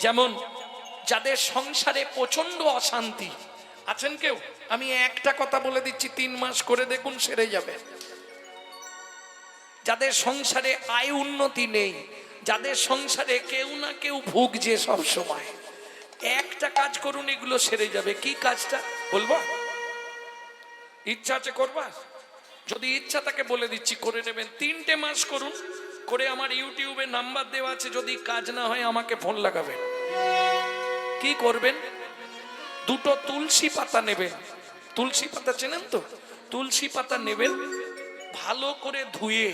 যেমন যাদের সংসারে প্রচন্ড অশান্তি আছেন কেউ, আমি একটা কথা বলে দিচ্ছি, 3 মাস করে দেখুন সেরে যাবে। যাদের সংসারে আয় উন্নতি নেই, যাদের সংসারে কেউ না কেউ ভুগছে সব সময়, একটা কাজ করুন, এগুলো সেরে যাবে। কি কাজটা বলবো? ইচ্ছা আছে করবা? যদি ইচ্ছা তাকে বলে দিচ্ছি, করে নেবেন। 3টে মাস করুন, করে আমার ইউটিউবে নাম্বার দেওয়া আছে, যদি কাজ না হয় আমাকে ফোন লাগাবেন। কি করবেন? 2টো তুলসী পাতা নেবেন। তুলসী পাতা চেনেন তো? তুলসী পাতা নেবেন, ভালো করে ধুয়ে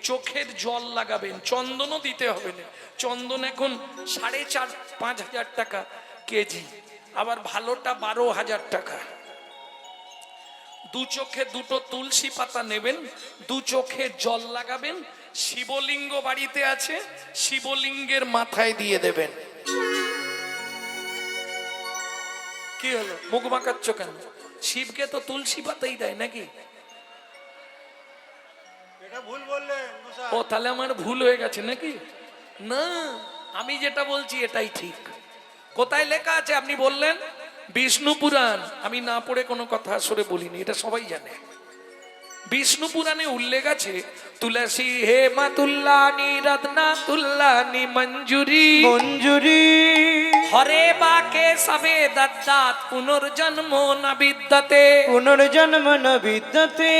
চোখের জল লাগাবেন। চন্দনও দিতে হবে না, চন্দন এখন 4,500-5 হাজার টাকা কেজি, আবার ভালোটা 12,000 টাকা। 2 চোখে 2টো তুলসী পাতা নেবেন, 2 চোখে জল লাগাবেন, শিবলিঙ্গ বাড়িতে আছে, শিবলিঙ্গের মাথায় দিয়ে দেবেন। কি হলো, মুখ বাঁকাচ্ছ কেন? শিবকে তো তুলসী পাতাই দেয় নাকি? এটা ভুল বললেন মশাই। ও তাহলে আমার ভুল হয়ে গেছে নাকি? না, আমি যেটা বলছি এটাই ঠিক। কোথায় লেখা আছে আপনি বললেন? বিষ্ণু পুরাণ। আমি না পড়ে কোনো কথা আসলে বলিনি, এটা সবাই জানে। বিষ্ণু পুরাণে উল্লেখ আছে, তুলসী হে মা তুল্লানি রত্না তুল্লানি মঞ্জুরি মঞ্জুরি হরে বাকে সবে দত্তাত পুনর্জন্ম না বিদ্যতে। পুনর্জন্ম ন বিদ্যতে।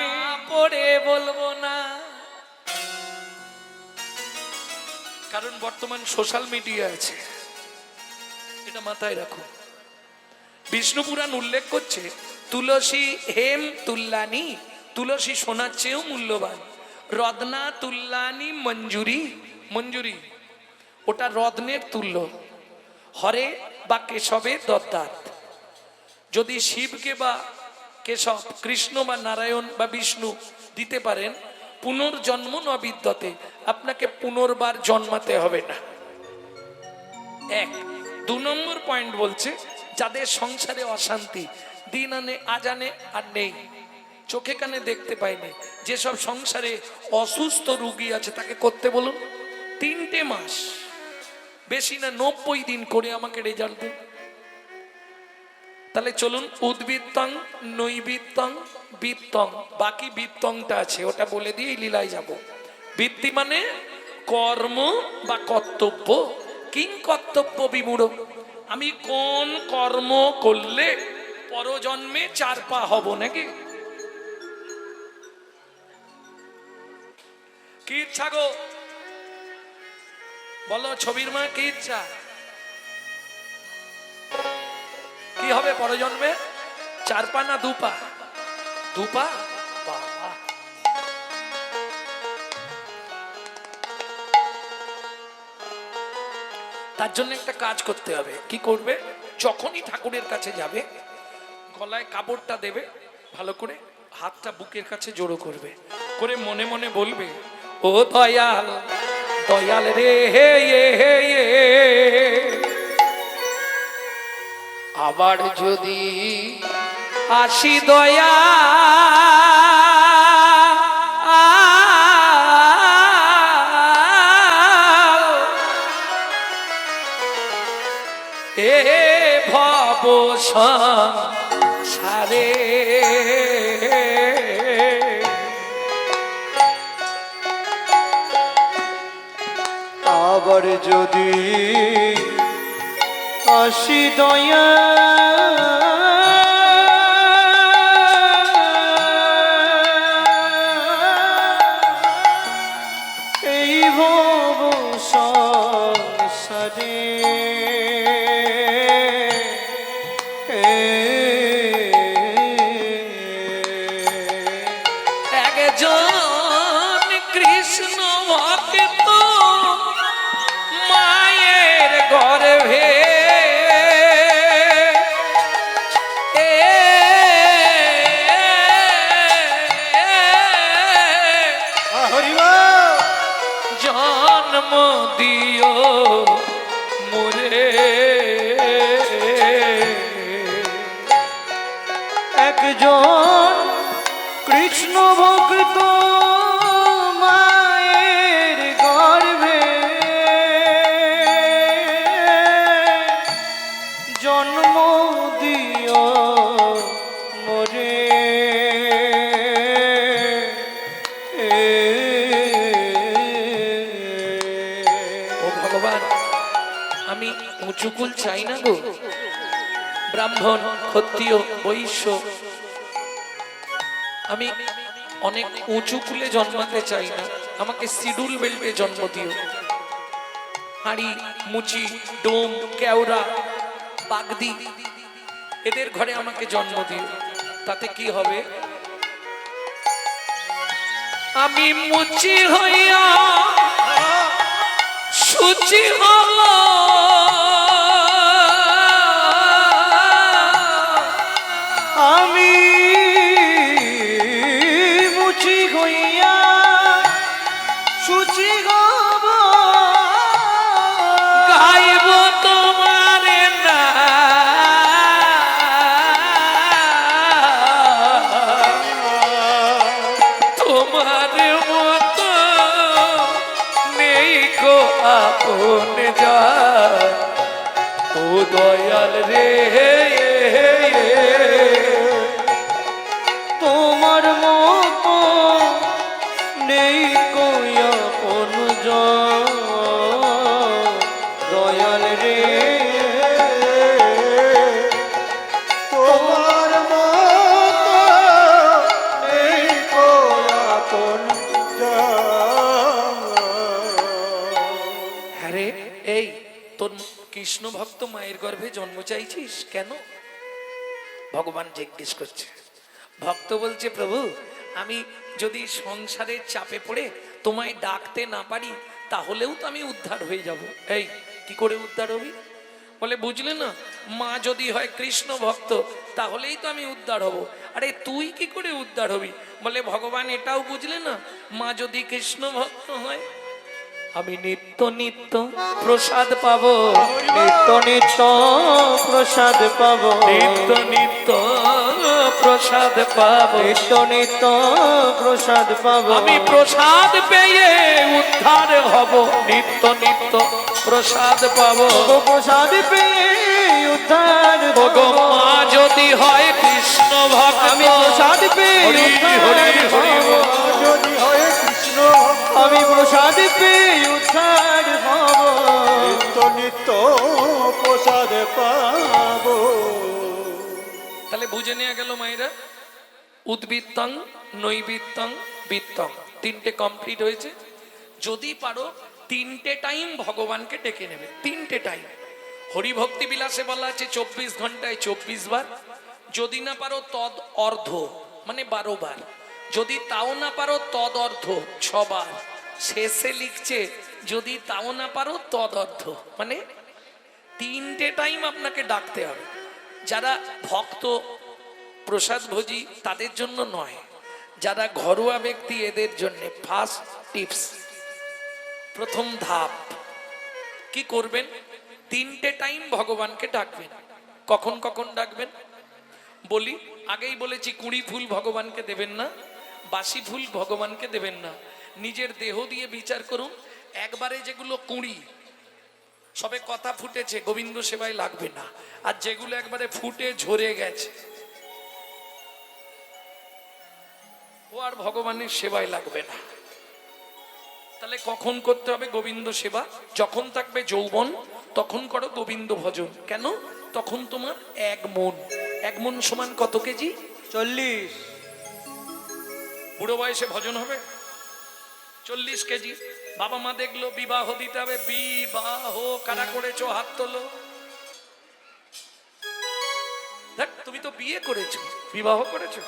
না পড়ে বলবো না, কারণ বর্তমান সোশ্যাল মিডিয়া আছে, এটা মাথায় রাখো। বিষ্ণু পুরাণ উল্লেখ করছে, তুলসী হেম তুল্লানি, তুলসী সোনার চেয়েও মূল্যবান। রত্না তুল্লানি মঞ্জুরি, মঞ্জুরি ওটা রত্নের তুল্য। হরে বা কেশবে দত্তাত, যদি শিবকে বা কেশব, কৃষ্ণ বা নারায়ণ বা বিষ্ণু দিতে পারেন, পুনর্জন্ম ন বিদ্যতে, আপনাকে পুনর্বার জন্মাতে হবে না। 1। 2 নম্বর পয়েন্ট বলছে, যাদের সংসারে অশান্তি, দিন আনে আজ আনে আর নেই, চোখে কানে দেখতে পায়নি, যেসব সংসারে অসুস্থ রোগী আছে তাকে করতে বলুন 3টে মাস, বেশি না 90 দিন করে আমাকে রেজাল্ট দিন। তাহলে চলুন, উদ্বৃত্তং নৈবৃত্তং বৃত্তং, বাকি বৃত্তংটা আছে ওটা বলে দিয়ে লীলায় যাব। বৃত্তি মানে কর্ম বা কর্তব্য, কিং কর্তব্য বিমূঢ়, আমি কোন কর্ম করলে পরজন্মে 4 পা হব নাকি? কি ইচ্ছা গো বলো, ছবির মা কি ইচ্ছা? কি হবে পরজন্মে? 4 পা না 2 পা? 2 পা। বাবা, তার জন্য একটা কাজ করতে হবে। কি করবে? যখনই ঠাকুরের কাছে যাবে, গলায় কাপড়টা দেবে, ভালো করে হাতটা বুকের কাছে জড়ো করবে, করে মনে মনে বলবে, ও দয়াল দয়াল রে হে হে আবার যদি আসি দয়া এ ভব সংসারে, আবার যদি আসি দয়া এই ভব সংসারে, একজন কৃষ্ণ ভক্ত মায়ের গর্ভে জন্ম দিও মোরে, একজন কৃষ্ণ ভক্ত মায়ের গর্ভে ভগবান আমি উঁচুকুল চাই না গো, ব্রাহ্মণ ক্ষত্রিয় বৈশ্য আমি অনেক উঁচু কুলে জন্মাতে চাই না, আমাকে শিডিউল বেল্টে জন্ম দিও। হাঁড়ি মুচি ডোম কেওড়া বাগদি এদের ঘরে আমাকে জন্ম দিও। তাতে কি হবে? আমি মুচি হইয়া সুচি হব, আমি মুচি হইয়া সুচি হব, গাইব তোমার না তোমার মতো নেই কো আপন যা, ও দয়াল রে তোমার মতো নেই কই আপন জন, দয়াল রে তোমার মতো নেই কো আপন জন। হ্যাঁ রে, এই তোর কৃষ্ণ ভক্ত মায়ের গর্ভে জন্ম চাইছিস কেন? ভগবান জিজ্ঞেস করছে। ভক্ত বলছে প্রভু আমি যদি সংসারের চাপে পড়ে তোমায় ডাকতে না পারি তাহলেও তো আমি উদ্ধার হয়ে যাব। এই কি করে উদ্ধার হবি? বলে বুঝলে না, মা যদি হয় কৃষ্ণ ভক্ত তাহলেই তো আমি উদ্ধার হব। আরে তুই কি করে উদ্ধার হবি? বলে ভগবান এটাও বুঝলে না, মা যদি কৃষ্ণ ভক্ত হয় আমি নিত্য নিত্য প্রসাদ পাবো, নিত্য নিত্য প্রসাদ পাব, নিত্য নিত্য প্রসাদ পাবো, নিত্য নিত্য প্রসাদ পাব, আমি প্রসাদ পেয়ে উদ্ধার হব, নিত্য নিত্য প্রসাদ পাবো। প্রসাদ পেয়ে উদ্ধার হব। গো মা যদি হয় কৃষ্ণ ভক্ত আমি প্রসাদ পেয়ে হরি উদ্ধার হরি হরি হব। বল। যদি হয় কৃষ্ণ আমি প্রসাদ পেয়ে উদ্ধার হব। নিত্য নিত্য প্রসাদ পাবো। তাহলে বুঝে নেওয়া গেল মায়েরা, উদ্বৃত্তং নৈবৃত্তং বৃত্তং তিনটে কমপ্লিট হয়েছে। যদি পারো তিনটে টাইম ভগবানকে ডেকে নেবে, তিনটে টাইম। হরিভক্তি বিলাসে বলা আছে 24 ঘন্টায় 24 বার। যদি না পারো তদ অর্ধ মানে 12 বার, যদি তাও না পারো তদ অর্ধ 6 বার। শেষে লিখছে যদি তাও না পারো তদ অর্ধ মানে তিনটে টাইম আপনাকে ডাকতে হবে। যারা ভক্ত প্রসাদ ভোজি তাদের জন্য নয়, যারা ঘরোয়া ব্যক্তি এদের জন্য ফার্স্ট টিপস, প্রথম ধাপ কি করবেন? তিনটে টাইম ভগবানকে ডাকবেন। কখন কখন ডাকবেন বলি, আগেই বলেছি কুঁড়ি ফুল ভগবানকে দেবেন না, বাসি ফুল ভগবানকে দেবেন না। নিজের দেহ দিয়ে বিচার করুন, একবারে যেগুলো কুঁড়ি সবে কথা ফুটেছে গোবিন্দ সেবায় লাগবে না, আর যেগুলো একবারে ফুটে ঝরে গেছে ও আর ভগবানের সেবায় লাগবে না। তাহলে কখন করতে হবে গোবিন্দ সেবা? যখন থাকবে যৌবন তখন করো গোবিন্দ ভজন। কেন? তখন তোমার এক মন, এক মন সমান কত কেজি? 40। বুড়ো বয়সে ভজন হবে 40 কেজি। বাবা মা দেখলো বিবাহ দিতে হবে, বিবাহ কারা করেছো হাত তোলো। দেখ তুমি তো বিয়ে করেছো, বিবাহ করেছো।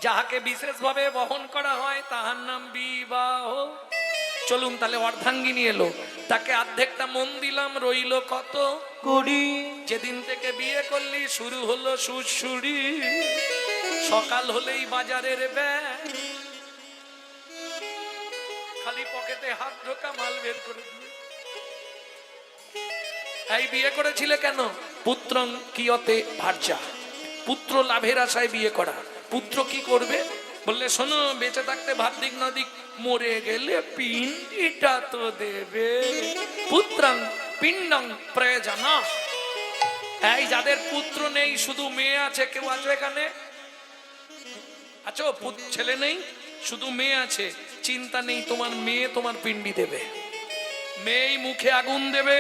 যাহাকে বিশেষভাবে বহন করা হয় তাহার নাম বিবাহ। চলুন তাহলে অর্ধাঙ্গিনী এলো, তাকে অর্ধেকটা মন দিলাম, রইল কত? 20। যেদিন থেকে বিয়ে করলি শুরু হলো সুরসুরি, সকাল হলেই বাজারের ব্যাগ, খালি পকেটে হাত ঢোকা মাল বের করে দিয়ে। এই বিয়ে করেছিলে কেন? পুত্রং কিয়তে ভার্যা, পুত্র লাভের আশায় বিয়ে করা। পুত্র কি করবে? বললে শোনো, বেঁচে থাকতে ভাত দিক না দিক, মরে গেলে পিণ্ডিটা তো দেবে। পুত্রং পিণ্ডং প্রয়োজন। এই যাদের পুত্র নেই শুধু মেয়ে আছে, কেউ আছে এখানে? আচ্ছা ছেলে নেই শুধু মেয়ে আছে, চিন্তা নেই, তোমার মেয়ে তোমার পিণ্ডি দেবে। মেয়েই মুখে আগুন দেবে,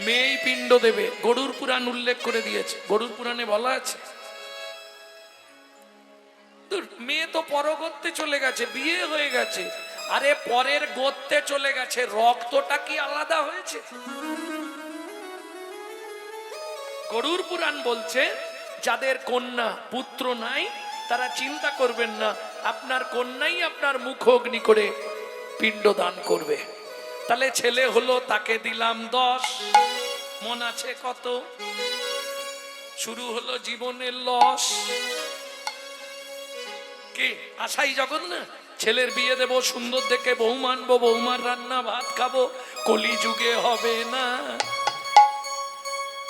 মেয়েই পিণ্ড দেবে। গরুর পুরাণ উল্লেখ করে দিয়েছে। গরুর পুরাণে বলা আছে তোর মেয়ে তো পরগত্যে চলে গেছে, বিয়ে হয়ে গেছে, আরে পরের গোত্রে চলে গেছে, রক্তটা কি আলাদা হয়েছে? গরুর পুরাণ বলছে যাদের কন্যা পুত্র নাই তারা চিন্তা করবেন না, আপনার কন্যাই আপনার মুখ অগ্নি করে পিণ্ড দান করবে। তাহলে ছেলে হলো, তাকে দিলাম 10, মন আছে কত? শুরু হলো জীবনের লস। কি আশাই জগৎ না? ছেলের বিয়ে দেবো, সুন্দর দেখে বউ মানবো, বৌমার রান্না ভাত খাবো, কলিযুগে হবে না।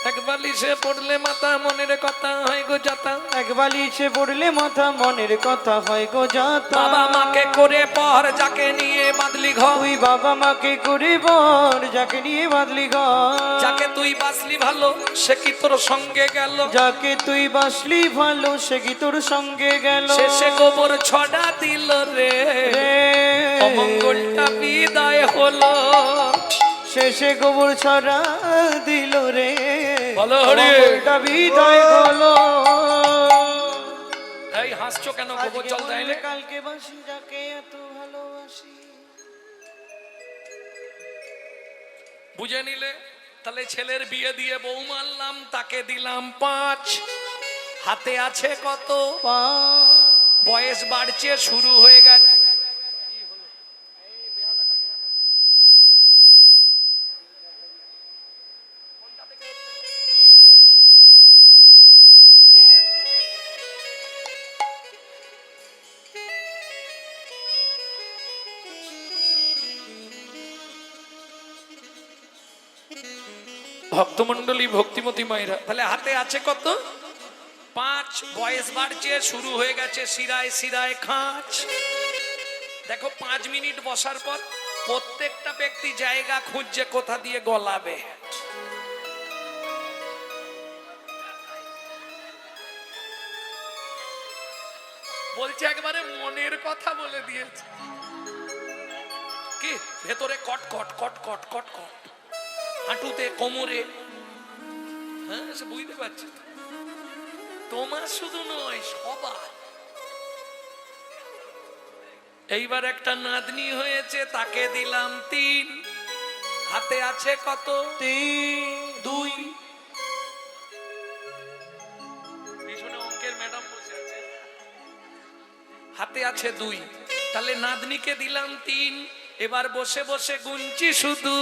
এক বালিশে পড়লে মাথা মনের কথা হয় গো যাতা, এক বালিশে পড়লে মাথা মনের কথা হয় গো যাতা। বাবা মাকে করে পর যাকে নিয়ে বাঁধলি ঘর, তুই বাবা মাকে করে বর যাকে নিয়ে বাঁধলি ঘর। যাকে তুই বাসলি ভালো সে কি তোর সঙ্গে গেল, যাকে তুই বাসলি ভালো সে কি তোর সঙ্গে গেল। শেষে গোবর ছড়া দিল রে, রে অমঙ্গলটা বিদায় হলো। শেষে গোবর ছড়া দিল রে, বলো হরি। অমঙ্গলটা বিদায় হলো। এই হাসছো কেন? গোবর জল দেয় না? কালকে বাসি যাকে এত ভালোবাসি। বুঝে নিলে? তাহলে ছেলের বিয়ে দিয়ে বউ মানলাম, তাকে দিলাম 5, হাতে আছে কত? বয়স বাড়ছে, শুরু হয়ে গেছে। ভক্তমন্ডলী, ভক্তিমতী মায়েরা, তাহলে হাতে আছে কত? 5, বয়স বাড়ছে, শুরু হয়ে গেছে শিরায় শিরায় খাঁচ। দেখো 5 মিনিট বসার পর প্রত্যেকটা ব্যক্তি জায়গা খুঁজছে কোথা দিয়ে গলাবে। বলছে একবারে মনের কথা বলে দিয়েছে। কি ভেতরে কট কট কট কট কট কট, হাঁটুতে কোমরে। হ্যাঁ সে বুঝতে পারছি। তোমার শুধু নয় সবার। এইবার একটা নাতনি হয়েছে, তাকে দিলাম 3, হাতে আছে কত? 2। পিছনে অঙ্কের ম্যাডাম বসে আছে, হাতে আছে 2, তাহলে নাতনিকে দিলাম 3। এবার বসে বসে গুনছি শুধু,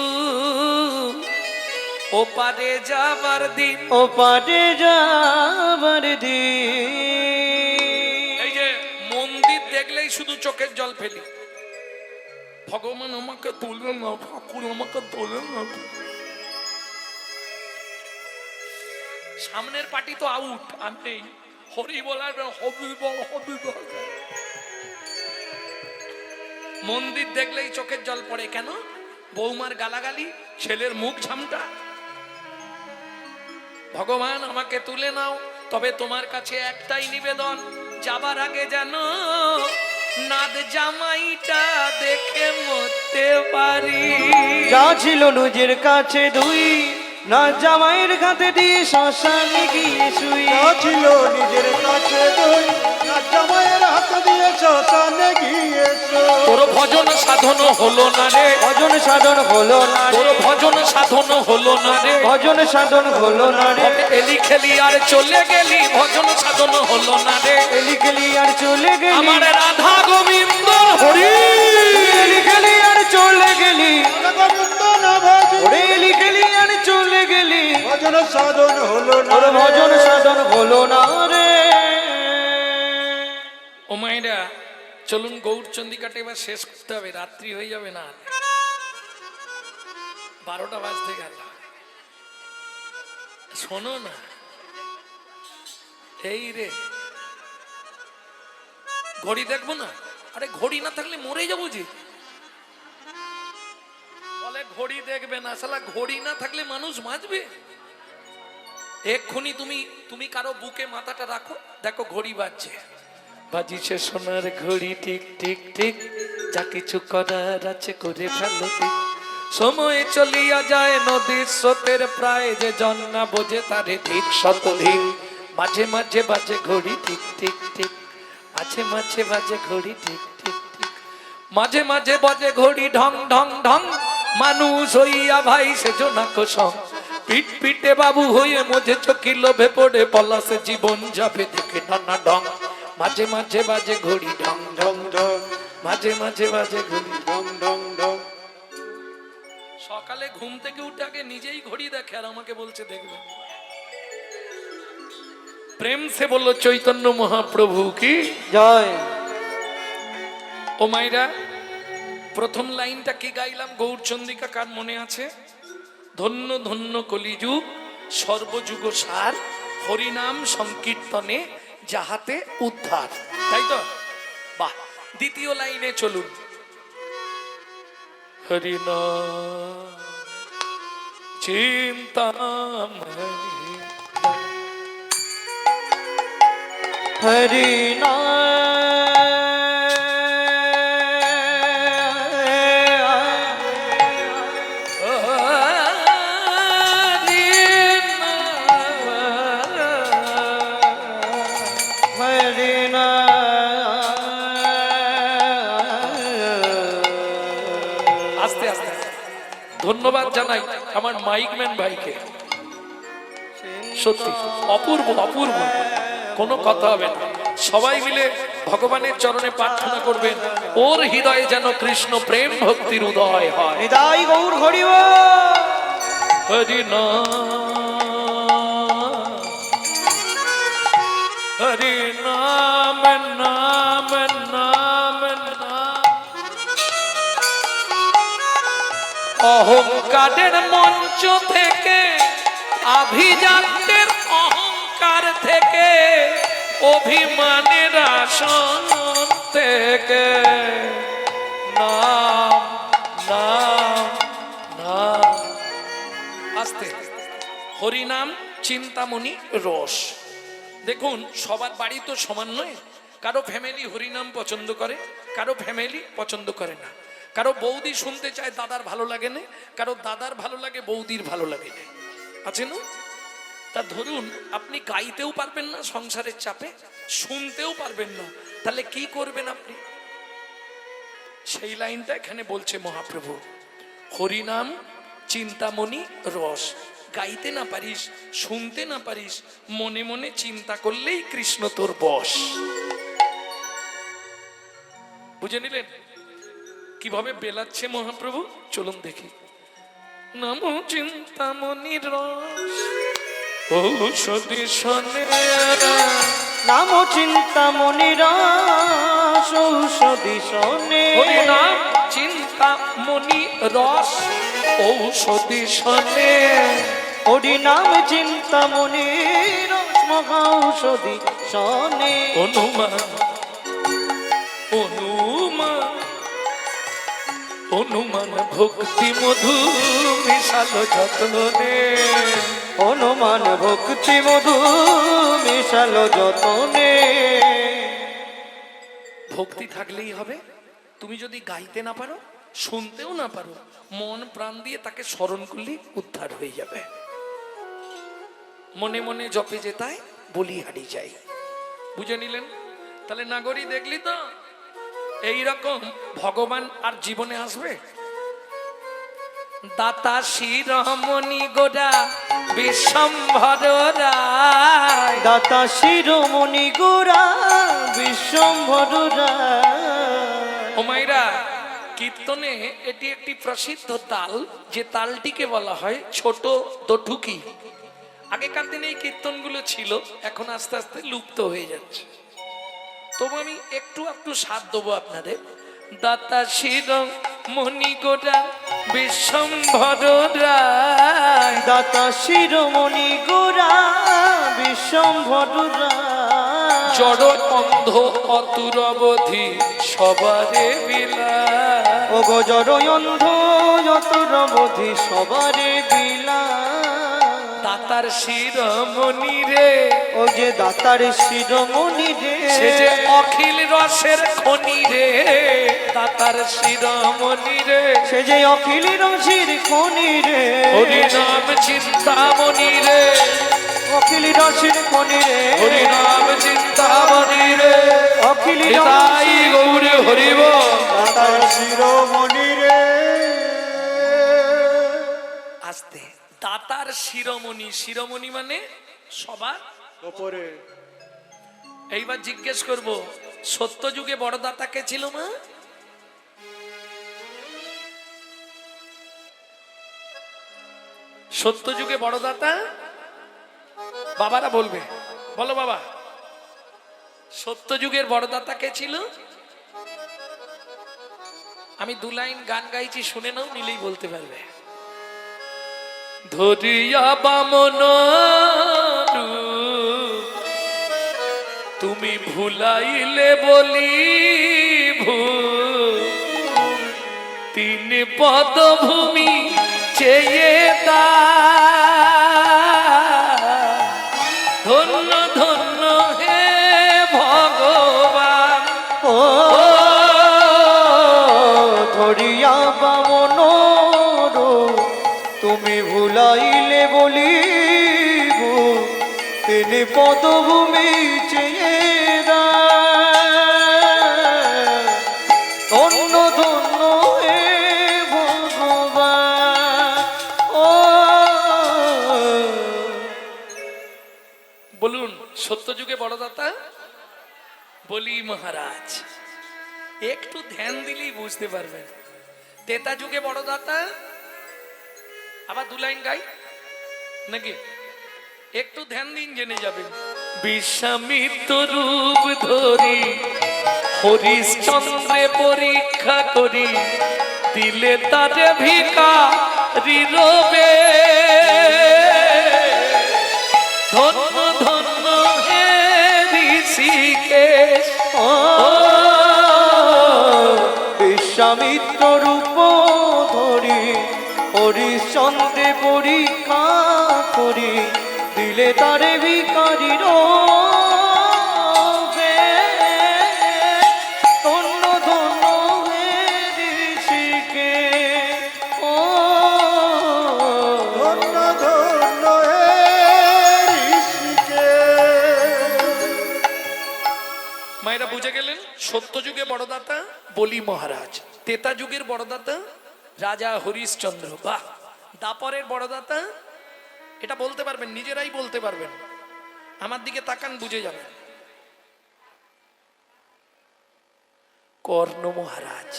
ওপারে যাবার দিন, ওপারে যাবার দিন। এই যে মন্দির দেখলেই শুধু চোখের জল ফেলি, ভগবান আমাকে তোলে না, ঠাকুর আমাকে তোলে না। সামনের পার্টি তো আউট, আমি হরি বলার হবি বল, হবি বল। মন্দির দেখলেই চোখের জল পড়ে কেন? বৌমার গালাগালি, ছেলের মুখ ঝামটা। ভগবান আমাকে তুলে নাও, তবে তোমার কাছে একটাই নিবেদন, যাবার আগে জানো নাদ জামাইটা দেখে মরতে পারি। যা ছিল নিজের কাছে 2, না জামাইয়ের কাছে দিয়ে শ্মশানে গিয়ে শুই। ছিল নিজের কাছে 2, না জামাইয়ের হাত দিয়ে শ্মশানে গিয়েছো। তোর ভজন সাধন হলো না রে, ভজন সাধন হলো না তোর রে, ভজন সাধন হলো না রে। ভজন সাধন হলো না রে। এলি খেলি আর চলে গেলি, ভজন সাধন হলো না রে। এলি খেলি আর চলে গেলি, আমার রাধা গোবিন্দ হরি। এলি খেলি আর চলে গেলি, গোবিন্দ না ভজ, ওরে এলি খেলি আর চলে গেলি, ভজন সাধন হলো না ওর রে। ভজন সাধন হলো না রে। ও মায়েরা চলুন গৌরচন্দিকাটা এবার শেষ করতে হবে, রাত্রি হয়ে যাবে না, 12টা বাজতে গেল। শোনো না, এই রে ঘড়ি দেখবো না? আরে ঘড়ি না থাকলে মরে যাবো যে। বলে ঘড়ি দেখবে না, শালা ঘড়ি না থাকলে মানুষ বাঁচবে? এক্ষুনি তুমি কারো বুকে মাথাটা রাখো, দেখো ঘড়ি বাজছে, বাজিছে সোনার ঘড়ি টিক টিক টিক, যা কিছু করার আছে করে ফেলো ঠিক। সময় চলিয়া যায় নদীর স্রোতের প্রায়, যে জন না বোঝে তারে ঠিক শতধিক। মাঝে মাঝে বাজে ঘড়ি ঠিক ঠিক ঠিক, মাঝে মাঝে বাজে ঘড়ি ঠিক ঠিক ঠিক, মাঝে মাঝে বাজে ঘড়ি ঢং ঢং ঢং। মানুষ হইয়া ভাই সেজো না কোসং, পিট পিটে বাবু হয়ে মজে চোখি লোভে পড়ে পলাশে জীবন যাবে দেখে নানা ঢং। মাঝে মাঝে বাজে ঘড়ি ঢং ঢং ঢং, মাঝে মাঝে বাজে ঘড়ি ঢং ঢং ঢং। সকালে ঘুম থেকে উঠে আগে নিজেই ঘড়ি দেখে আর আমাকে বলছে দেখবে। প্রেম সে বললো চৈতন্য মহাপ্রভু কি জয়। ও মাইরা, প্রথম লাইনটা কি গাইলাম গৌরচন্দ্রিকা কার মনে আছে? ধন্য ধন্য কলিযুগ সর্বযুগ সার, হরিনাম সংকীর্তনে যাহাতে উদ্ধার, তাই তো? বাহ। দ্বিতীয় লাইনে চলুন। হরিনাম চিন্তামণি, হরি আস্তে আস্তে ধন্যবাদ জানাই আমার মাইকম্যান ভাইকে, সত্যি অপূর্ব অপূর্ব, কোনো কথা হবে না। সবাই মিলে ভগবানের চরণে প্রার্থনা করবেন ওর হৃদয়ে যেন কৃষ্ণ প্রেম ভক্তির উদয় হয়। হৃদয় গৌর হরি হরি হরি নাম নাম নাম নাম। অহংকারের মঞ্চ থেকে, আভিজাত্যের অহংকার থেকে, অভিমানের আসন থেকে নাম নাম নাম। আস্তে। হরিনাম চিন্তামণি রস। দেখুন সবার বাড়ি তো সমান নয়, কারো ফ্যামিলি হরিনাম পছন্দ করে, কারো ফ্যামিলি পছন্দ করে না। কারো বৌদি শুনতে চায় দাদার ভালো লাগে না, কারো দাদার ভালো লাগে বৌদির ভালো লাগে না, আছে না? তা ধরুন আপনি গাইতেও পারবেন না সংসারের চাপে, শুনতেও পারবেন না, তাহলে কি করবেন আপনি? সেই লাইনটা এখানে বলছে মহাপ্রভু। হরিনাম চিন্তামণি রস। গাইতে না পারিস, শুনতে না পারিস, মনে মনে চিন্তা করলেই কৃষ্ণ তোর বশ। বুঝে নিলেন কিভাবে বেলাচ্ছে মহাপ্রভু? চলুন দেখি। নমো চিন্তামণি রস ঔষধি শোনে, নাম চিন্তামণি রস ঔষধি শোনে। হরিনাম চিন্তামণি রস ঔষধি শোনে, হরিনাম চিন্তামণি রস মহা ঔষধি শোনে। অনুমান অনুমান অনুমান ভক্তি মধু মিশালো যতনে, হনুমান ভক্তি মধু মিশালো যতনে। ভক্তি থাকলেই হবে। তুমি যদি গাইতে না পারো, শুনতেও না পারো, মন প্রাণ দিয়ে তাকে স্মরণ করলে উদ্ধার হয়ে যাবে। মনে মনে জপে যেতায় বলি হারি যাই। বুঝে নিলেন? তাহলে নাগরী দেখলি তো এইরকম ভগবান আর জীবনে আসবে। দাতা শিরোমণি গোরা বিশ্বম্ভর রায়, দাতা শিরোমণি গোরা বিশ্বম্ভর রায়। ও মাইরা, কীর্তনে এটি একটি প্রসিদ্ধ তাল, যে তালটিকে বলা হয় ছোট দঠুকি। আগেকার দিনে এই কীর্তনগুলো ছিল, এখন আস্তে আস্তে লুপ্ত হয়ে যাচ্ছে। তবু আমি একটু একটু স্বাদ দেবো আপনাদের। দাতা শিরোমণি গোরা বিশ্বম্ভর রায়, দাতা শিরোমণি গোরা বিশ্বম্ভর রায়। জড় অন্ধ অতুরবধি সবারে বিলায়, ও গো জড় অন্ধ যতুরবধি সবারে বিলায়। দাতা দাতার শিরোমণি রে, ও যে দাতার শিরোমণি রে, সে যে অখিল রসের খনি রে, দাতার শিরোমণি রে, সে যে অখিল রসের খনি রে, হরি নাম চিন্তামণি রে, অখিল রসের খনি রে, হরি নাম চিন্তামণি রে, অখিল নিতাই গৌরে হরিব। দাতার শিরোমণি রে। আস্তে, দাতার শিরোমণি, শিরোমণি মানে সবার ওপরে। এইবার জিজ্ঞেস করব, সত্য যুগে বড় দাতা কে ছিল মা? সত্য যুগে বড় দাতা বাবারা বলবে, বলো বাবা, সত্য যুগের বড় দাতা কে ছিল? আমি 2 লাইন গান গাইছি, শুনে নাও, নিলেই বলতে পারবে। ধরিয়া বামন তুমি ভুলাইলে বলি তিন পদভূমি চেয়ে দা, ধন্য ধন্য হে ভগবান। ও ধরিয়া বামন তুমি ভুলাইলে বলিব তিনি পদভূমি চেয়ে ধন্য ধন্য হে ভগবান। ও বলুন, সত্য যুগে বড় দাতা বলি মহারাজ। একটু ধ্যান দিলেই বুঝতে পারবেন। তেতা যুগে বড় দাতা, আবার 2 লাইন গাই নাকি, একটু ধ্যান দিন, জেনে যাবেন। বিশ্বামিত্র রূপ ধরি হরিশ্চন্দ্রে পরীক্ষা করি, দিলে তারে ভিখারি রবে, ধন্য ধন্য হে ঋষিকেশ। ও বিশ্বামিত্র রূপ ধরি হরিশ্চন্দ্রে পরীক্ষা করি, দিলে তারে ভিখারি রবে, ধন্য ধন্য হে ঋষিকেশ। ও ধন্য ধন্য হে ঋষিকেশ। মায়েরা বুঝে গেলেন, সত্য যুগে বড় দাতা বলি মহারাজ, তেতা যুগের বড় দাতা রাজা হরিশ্চন্দ্র। বাহ! দাপরের বড় দাতা, এটা বলতে পারবেন, নিজেরাই বলতে পারবেন, আমার দিকে তাকান, বুঝে যাবেন। কর্ণ মহারাজ।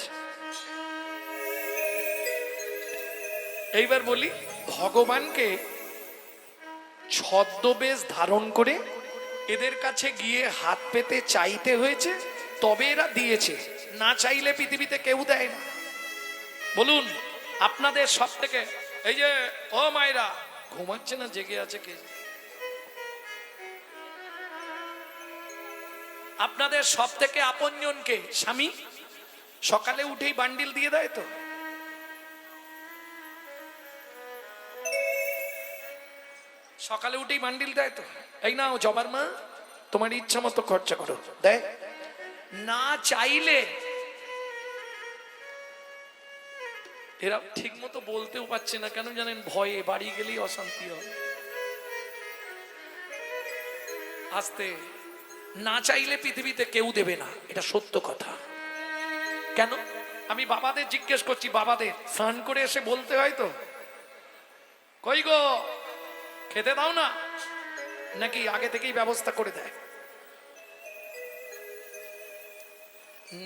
এইবার বলি, ভগবানকে ছদ্মবেশ ধারণ করে এদের কাছে গিয়ে হাত পেতে চাইতে হয়েছে, তবে এরা দিয়েছে, না চাইলে পৃথিবীতে কেউ দেয় না। বলুন, আপনাদের সব থেকে, এই যে ও মায়েরা, ঘুমাচ্ছে না জেগে আছে কে? আপনাদের সব থেকে আপনজনকে স্বামী সকালে উঠেই বান্ডিল দিয়ে দেয় তো? সকালে উঠেই বান্ডিল দেয় তো? এই নাও জবার মা, তোমার ইচ্ছা মতো খরচা করো, দেয় না চাইলে। এরা ঠিক মতো বলতেও পারছে না, কেন জানেন? ভয়ে, বাড়ি গেলেই অশান্তি হয়। আস্তে, না চাইলে পৃথিবীতে কেউ দেবে না, এটা সত্য কথা। কেন? আমি বাবাদের জিজ্ঞেস করছি, বাবাদের স্নান করে এসে বলতে হয় তো, কই গো খেতে দাও না, নাকি আগে থেকেই ব্যবস্থা করে দেয়?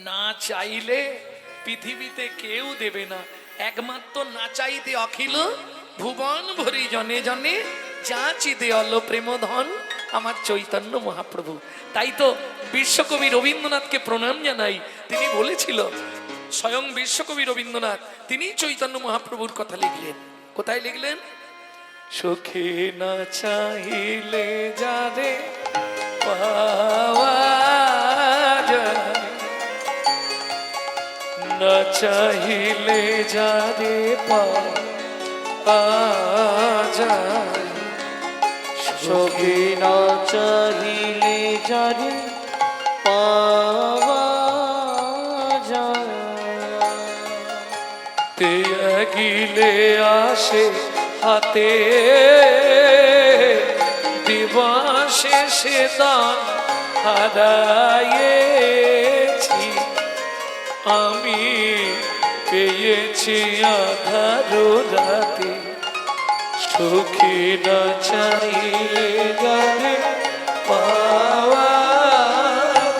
না চাইলে পৃথিবীতে কেউ দেবে না, একমাত্র না চাইতে অখিল ভুবন ভরি জনে জনে যাচিতে অল প্রেম ধন আমার চৈতন্য মহাপ্রভু। তাই তো বিশ্বকবি রবীন্দ্রনাথকে প্রণাম জানাই, তিনি বলেছিল, স্বয়ং বিশ্বকবি রবীন্দ্রনাথ তিনি চৈতন্য মহাপ্রভুর কথা লিখলেন। কোথায় লিখলেন? সুখে না চাইলে যারে পাওয়া যায়, না চাইলে যারে পাওয়া যায়, সখী না চাহিলে যারে পাওয়া যায়। ত্যাগিলে আসে হাতে দিবসে সে দান হারাইয়েছি আমি পেয়েছি আধার রাতে সুখী না চাইলে যারে পাওয়া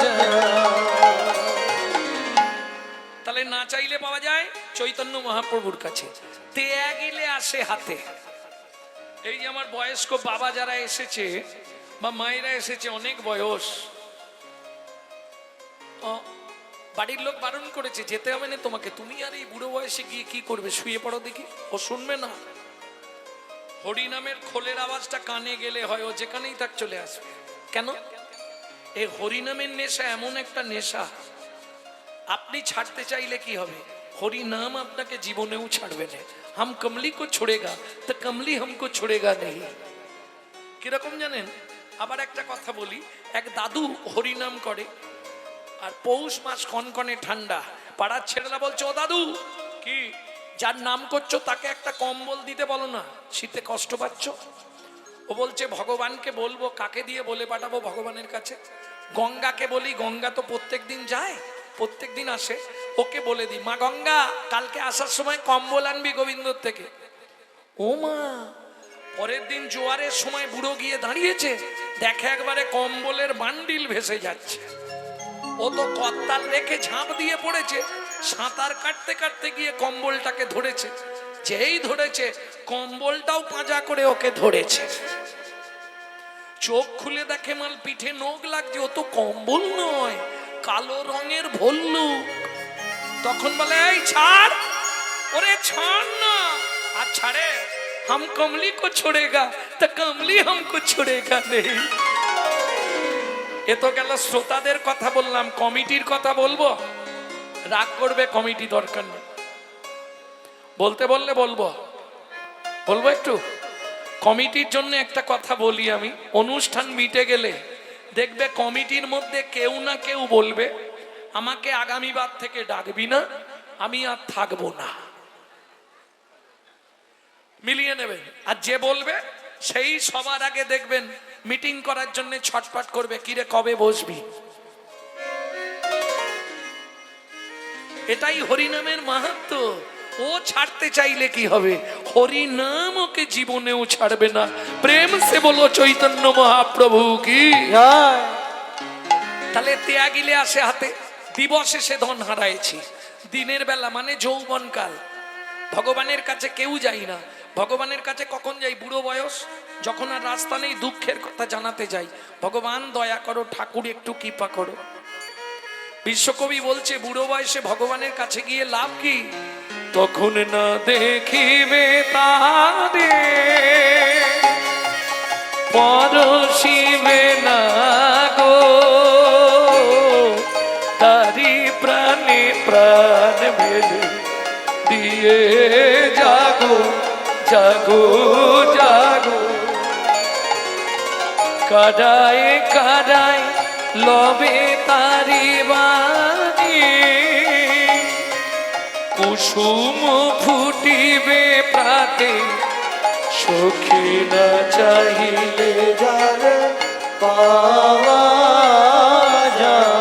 যায়। তাহলে না চাইলে পাওয়া যায় চৈতন্য মহাপ্রভুর কাছে, ত্যাগিলে আসে হাতে। এই যে আমার বয়স্ক বাবা যারা এসেছে বা মায়েরা এসেছে, অনেক বয়স, বাড়ির লোক বারণ করেছে যেতে হবে না তোমাকে, তুমি আর এই বুড়ো বয়সে গিয়ে কি করবে, শুয়ে পড়ো দেখি। ও শুনবে না। হরিনামের খোলের আওয়াজটা কানে গেলে হয় ও যেখানেই তাক চলে আসবে। কেন? এই হরিনামের নেশা এমন একটা নেশা, আপনি ছাড়তে চাইলে কি হবে, হরি নাম আপনাকে জীবনেও ছাড়বে না। হাম কমলি কো ছোড়েগা তো কমলি হামকো ছোড়েগা নেই। কিরকম জানেন? আবার একটা কথা বলি, এক দাদু হরি নাম করে, আর পৌষ মাস কনকনে ঠান্ডা, পাড়ার ছেলেরা বলছে ও দাদু কি যার নাম করছো তাকে একটা কম্বল দিতে বলো না, শীতে কষ্ট পাচ্ছ। ও বলছে ভগবানকে বলবো, কাকে দিয়ে বলে পাঠাবো ভগবানের কাছে? গঙ্গাকে বলি, গঙ্গা তো প্রত্যেক দিন যায়, প্রত্যেক দিন আসে, ওকে বলে দিই মা গঙ্গা কালকে আসার সময় কম্বল আনবি গোবিন্দর থেকে। ও মা, পরের দিন জোয়ারের সময় বুড়ো গিয়ে দাঁড়িয়েছে, দেখে একবারে কম্বলের বান্ডিল ভেসে যাচ্ছে। ও তো কত্তাল রেখে ঝাঁপ দিয়ে পড়েছে, সাঁতার কাটতে কাটতে গিয়ে কম্বলটাকে ধরেছে, যেই ধরেছে কম্বলটাও পাঁজা করে ওকে ধরেছে। চোখ খুলে দেখে মাল পিঠে নোক লাগছে, ও তো কম্বল নয়, কালো রঙের ভল্লুক। তখন বলে এই ছাড়, ওরে ছাড় না। আর ছাড়ে, হাম কমলি কো ছোড়েগা তা কমলি হামকো ছোড়েগা নেই। এ তো গেল শ্রোতাদের কথা বললাম, কমিটির কথা বলবো, রাগ করবে কমিটি, দরকার নেই। বলতে বললে বলবো, বলবো একটু। কমিটির জন্য একটা কথা বলি আমি, অনুষ্ঠান মিটে গেলে দেখবে কমিটির মধ্যে কেউ না কেউ বলবে আমাকে আগামীবার থেকে ডাকবি না, আমি আর থাকবো না। মিলিয়ে নেবেন। আর যে বলবে সেই সবার আগে দেখবেন মিটিং করার জন্য ছটফট করবে, কিরে কবে বসবি। এটাই হরিনামের মাহাত্ম্য। ও ছাড়তে চাইলে কি হবে, হরিনাম ওকে জীবনেও ছাড়বে না। প্রেম সে বলো চৈতন্য মহাপ্রভু কি। তাহলে ত্যাগিলে আসে হাতে, দিবসে সে ধন হারাইছি। দিনের বেলা মানে যৌবনকাল, ভগবানের কাছে কেউ যাই না। ভগবানের কাছে কখন যাই? বুড়ো বয়স, যখন আর রাস্তা নেই, দুঃখের কথা জানাতে যাই, ভগবান দয়া করো, ঠাকুর একটু কৃপা করো। বিশ্বকবি বলছে বুড়ো বয়সে ভগবানের কাছে গিয়ে লাভ কি? তখন না দেখিবে তারে পরশিবে না গো, তারি প্রাণে প্রাণ ভেদে দিয়ে জাগো জাগো জাগো। কাদায় কাদায় লবে তারি বাণী, কুসুম ফুটিবে প্রাতে সখী না চাহিলে যারে পাওয়া যায়।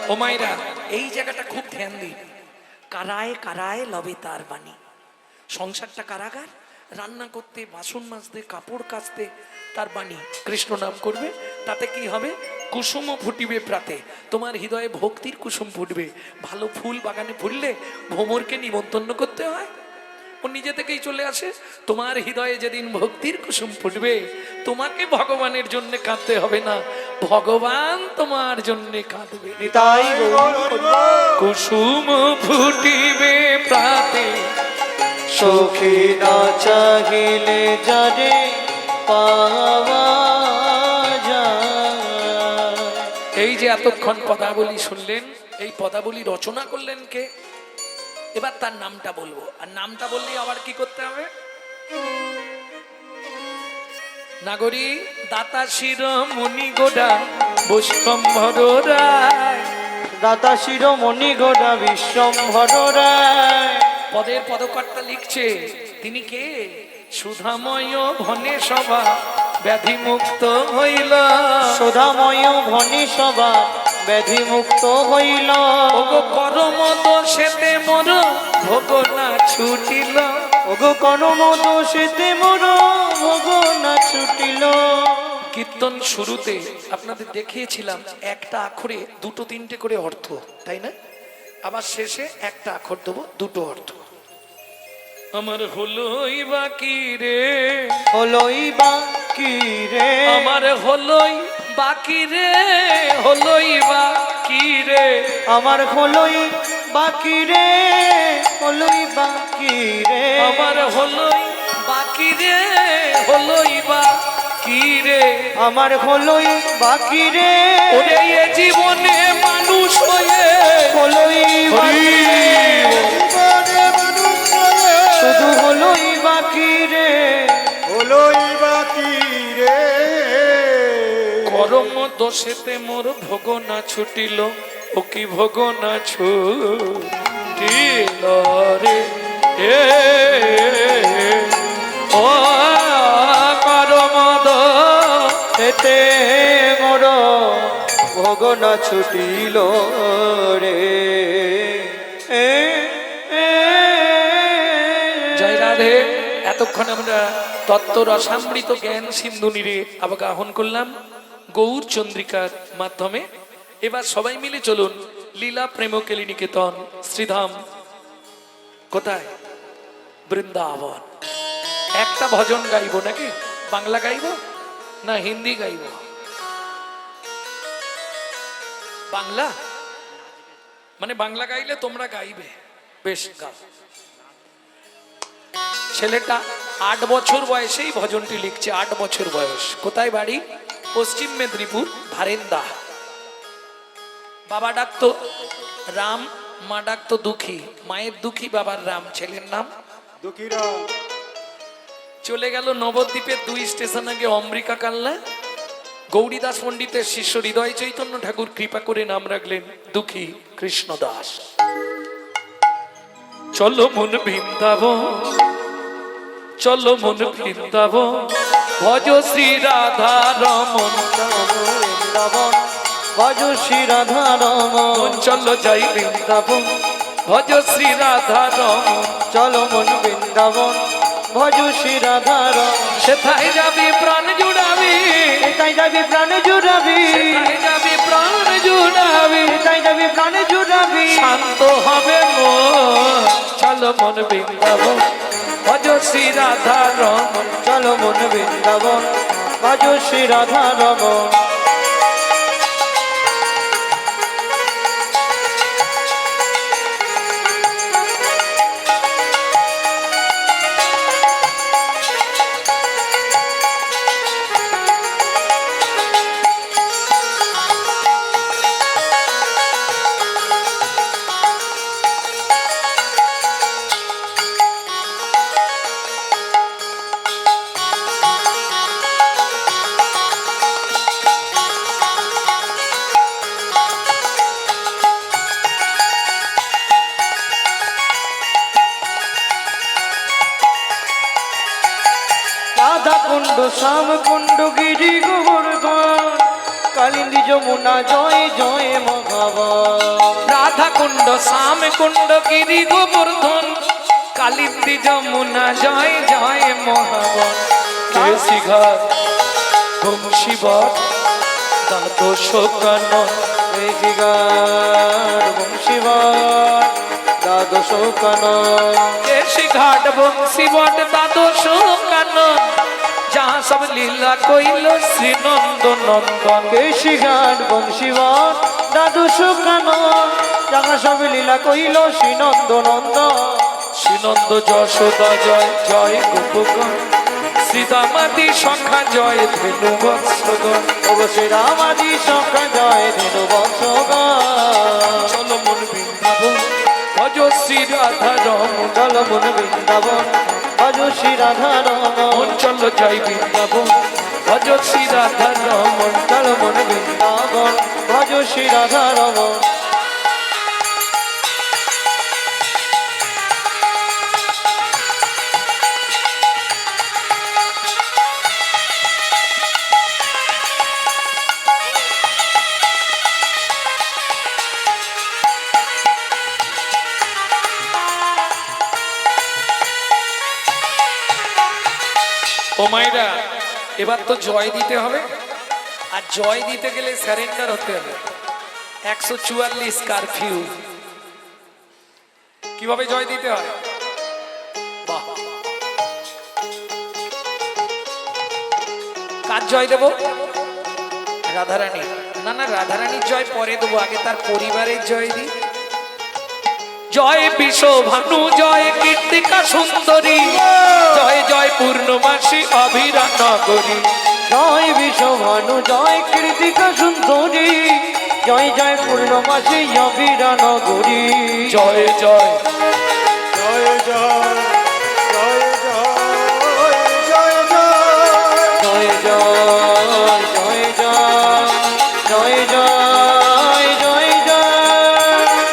ও মাইরা, এই জায়গাটা খুব ধ্যান দিন। কারায় কারায় লবে তার বাণী। সংসারটা কারাগার, রান্না করতে, বাসন মাজতে, কাপড় কাচতে তার বাণী, কৃষ্ণ নাম করবে, তাতে কি হবে? কুসুম ফুটিবে প্রাতে, তোমার হৃদয়ে ভক্তির কুসুম ফুটবে। ভালো ফুল বাগানে ফুললে ভ্রমরকে নিমন্ত্রণ করতে হয়, ও নিজে থেকেই চলে আসে। তোমার হৃদয়ে যেদিন ভক্তির কুসুম ফুটবে, তোমাকে ভগবানের জন্য কাঁদতে হবে না, ভগবান তোমার জন্য কাঁদবে। তাই কুসুম ফুটিবে প্রাতে সখী না চাহিলে যারে পাওয়া যায়। এই যে এতক্ষণ পদাবলী শুনলেন, এই পদাবলী রচনা করলেন কে? এবার তার নামটা বলবো, আর নামটা বললে আবার কি করতে হবে? নাগরী দাতা শির মুনি গোডা বৈষ্ণম্ভর রায়। দাতা শিরোমণি গোড়া বিশ্বম্ভর রায়। পদের পদকর্তা লিখছে তিনি কে? সুধাময় ঘনে সভা ব্যাধি মুক্ত হইল। সুধাময় ভনি সভা ব্যাধি মুক্ত হইল। ওগো করম দোষেতে মোর ভোগ না ছুটিল। ওগো কর্ম দোষেতে মোর ভোগ না ছুটিল। কীর্তন শুরুতে আপনাদের দেখিয়েছিলাম একটা আখরে দুটো তিনটে করে অর্থ, তাই না? আবার শেষে একটা আখর দেবো, দুটো অর্থ। আমার হলোই বাকি রে, হলোই বা কি রে, আমার হলোই বাকি রে, হলোই বাকি রে, আমার হলোই বাকি রে, হলোই বাকি রে, আমার হলোই বাকি রে, হলোই বাকি রে, আমার হলোই বাকি রে, ওরে এ জীবনে মানুষ হয়ে হলোই বাকি রে, জীবনে মানুষ হয়ে শুধু হলোই বাকি রে, হলোই বাকি রে। করম দোষেতে মোর ভোগ না ছুটিল। ও কি ভোগ না ছুটিল রে এ ও করম এতে মোর ভোগ না ছুটিল রে। জয় রাধে। এতক্ষণ আমরা তত্ত্ব রসামৃত জ্ঞান সিন্ধু নীরে আবাহন করলাম গৌর চন্দ্রিকার মাধ্যমে। এবার সবাই মিলে চলুন লীলা প্রেমকেলী নিকেতন শ্রীধাম। কোথায়? বৃন্দাবন। একটা ভজন গাইব নাকি? বাংলা গাইব না হিন্দি গাইব? বাংলা, মানে বাংলা গাইলে তোমরা গাইবে, বেশ গাও। ছেলেটা 8 বছর বয়সেই ভজনটি লিখছে, 8 বছর বয়স। কোথায় বাড়ি? পশ্চিম মেদিনীপুর, ধারেন্দা। বাবা ডাকতো রাম, মা ডাকতো দুঃখী। মায়ের দুঃখী, বাবার রাম, ছেলের নাম দুঃখীরা চলে গেল নবদ্বীপের 2 স্টেশন আগে অম্বিকা কাল্লা। গৌরীদাস পণ্ডিতের শিষ্য হৃদয় চৈতন্য ঠাকুর কৃপা করে নাম রাখলেন দুঃখী কৃষ্ণদাস। চলো মন বৃন্দাবন, চলো মন বৃন্দাবন, ভজ শ্রী রাধা রমন। বৃন্দাবন ভজ শ্রী রাধা রমন। চলো যাই বৃন্দাবন, ভজ শ্রী রাধা রমন। চলো মন বৃন্দাবন ভজ শ্রী রাধা রমন। সেথায় যাবি প্রাণ জুড়াবি, তাই যাবি প্রাণ জুড়াবি, সেথায় যাবি প্রাণ জুড়াবি, তাই যাবি প্রাণ জুড়াবি। শান্ত হবে মন। চলো মন বৃন্দাবন, ভজ শ্রী রাধা রমন। চলো মন বৃন্দাবন ভজ শ্রী রাধা রমন। রাধা কুণ্ড শ্যাম কুণ্ড গিরি গোবর্ধন, কালিন্দী যমুনা জয় জয় মহাবন। রাধা কুণ্ড, শ্যাম কুণ্ড, গিরি গোবর্ধন, কালিন্দী যমুনা জয় জয় মহাবন। কেশি ঘাট বংশীবট দ্বাদশ কানন, ঋষিগার বংশীবন দ্বাদশ কানন। কেশি ঘাট বংশীবট দ্বাদশ কানন, যাহা সব লীলা কইল শ্রী নন্দ নন্দন। কেশিঘাট বংশীবন দ্বাদশ কানন, যাহা সব লীলা কইল শ্রীনন্দ নন্দন। শ্রীনন্দ যশোদা জয় জয় গোপগণ, শ্রীদামাদি সংখ্যা জয় ধেনু বৎসগণ। অবশ্যই রামাদি সংখ্যা জয় ধেনু বৎসগণ। চলো মন বৃন্দাবন, ভজ শ্রী রাধা রমন। চল মন বৃন্দাবন ভজ শ্রী রাধা রমন। চলো যাই বৃন্দাবন, শ্রী রাধা রমন। চলো মন বৃন্দাবন ভজ শ্রী রাধা রমন। ও মাইরা, এবার তো জয় দিতে হবে, আর জয় দিতে গেলে স্যারেন্ডার হতে হবে। 144 কারফিউ। কিভাবে জয় দিতে হয়? বাহ, কার জয় দেব? রাধারানী? না না, রাধারানীর জয় পরে দেবো, আগে তার পরিবারের জয় দিই। জয় বিশ্বভানু, জয় কীর্তিকা সুন্দরী, জয় জয় পূর্ণমাসী অভিরা নগরী। জয় বিশ্বভানু, জয় কীর্তিকা সুন্দরী, জয় জয় পূর্ণমাসী অবিরা নগরী। জয় জয় জয় জয় জয় জয় জয় জয় জয় জয় জয় জয় জয় জয় জয় জয়।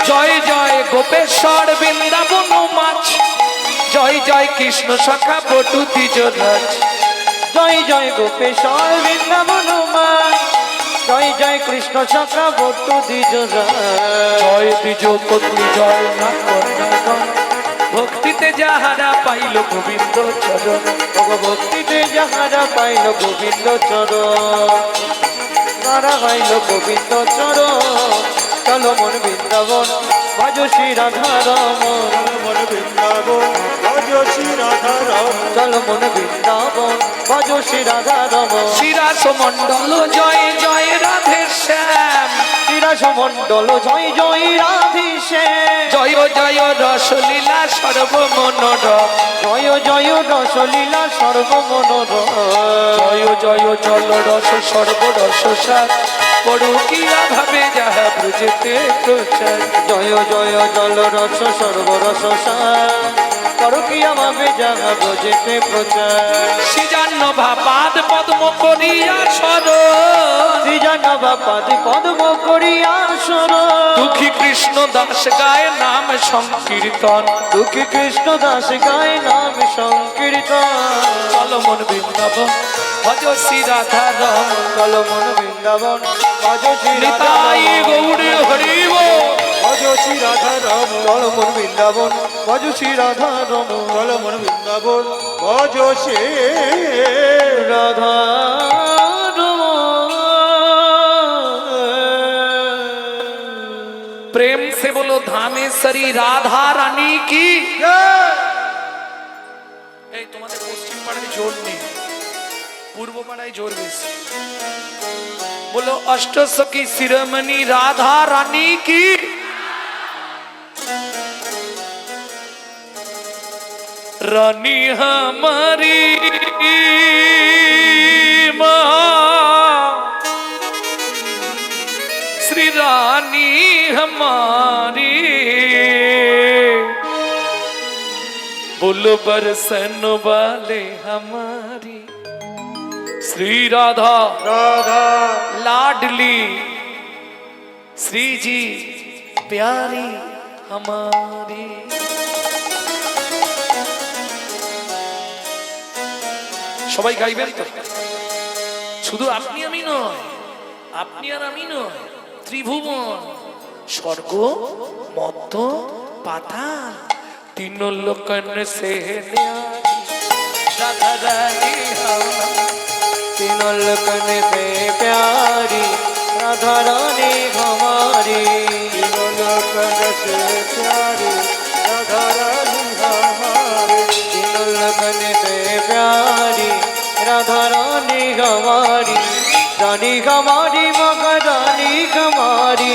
জয় জয় গোপেশ্বর বৃন্দাবন মাছ, জয় জয় কৃষ্ণ সখা বটু দ্বিজরাজ। জয় জয় গোপেশ্বর বৃন্দাবন মা, জয় জয় কৃষ্ণ সখা বটু দ্বিজরাজ। জয় দ্বিজ পত্নী জয় না কন্যা, ভক্তিতে যাহারা পাইল গোবিন্দ চরণ। ভক্তিতে যাহারা পাইল গোবিন্দ চরণ, তারা পাইল গোবিন্দ চরণ। চলো মন বৃন্দাবন ভজ শ্রী রাধা রমন। মন বৃন্দাবন ভজ শ্রী রাধা রমন। চলো মন বৃন্দাবন ভজ শ্রী রাধা রমন। শিরাস মণ্ডল জয় জয় রাধে শ্যাম, শ্রীরাস মণ্ডল জয় জয় রাধে শ্যাম। জয় জয় রসলীলা সর্বমনোরম, জয় জয় রসলীলা সর্বমনোরম। জয় জয় জল রস সর্বরস সার, পড়ুকিয়া ভাবে যাহা ব্রজেতে প্রচার। জয় জয় জল রস সর্বরস সার, করকিয়া ভাবে যাহা ব্রজেতে প্রচার। শ্রীজাহ্নভা পাদ পদ্ম করিয়া সর, শ্রীজাহ্নভা পাদ পদ্ম করিয়া সর। দুঃখী কৃষ্ণ দাস গায় নাম সংকীর্তন। দুঃখী কৃষ্ণ দাস গায় নাম সংকীর্তন। চলো মন বৃন্দাবন ভজ শ্রী রাধা রমন। চলো মন বৃন্দাবন ভজ শ্রী রাধা নিতাই রমন। গৌড়ে হরিব, ভজ শ্রী রাধা রমন। চলো মন বৃন্দাবন ভজ শ্রী রাধা রমন। চল মন বৃন্দাবন ভজ শ্রী রাধা प्रेम से बोलो धामेश्वरी राधा रानी की। এই তোমাদের পশ্চিম পাড়ায় জোর নেই, পূর্ব পাড়ায় জোর বেশি। बोलो अष्टसखी शिरोमणि राधा रानी की। रानी हमारी माँ, श्री रानी हमारी, बोलो बरसन वाले हमारी श्री राधा राधा लाडली, श्री जी प्यारी हमारी। সবাই গাইবেন তো? শুধু আপনি আমি নয়, আপনি আর আমি নয়, ত্রিভুবন, স্বর্গ, মধ্য, পাতাল, तीन लोकन से न्यारी राधा रानी हमारी। तीनों लोकन से प्यारी राधा रानी हमारी। तीनों लोकन से प्यारी राधा रानी हमारी। तीनों लोकन से प्यारी राधा रानी हमारी। रानी हमारी महारानी हमारी।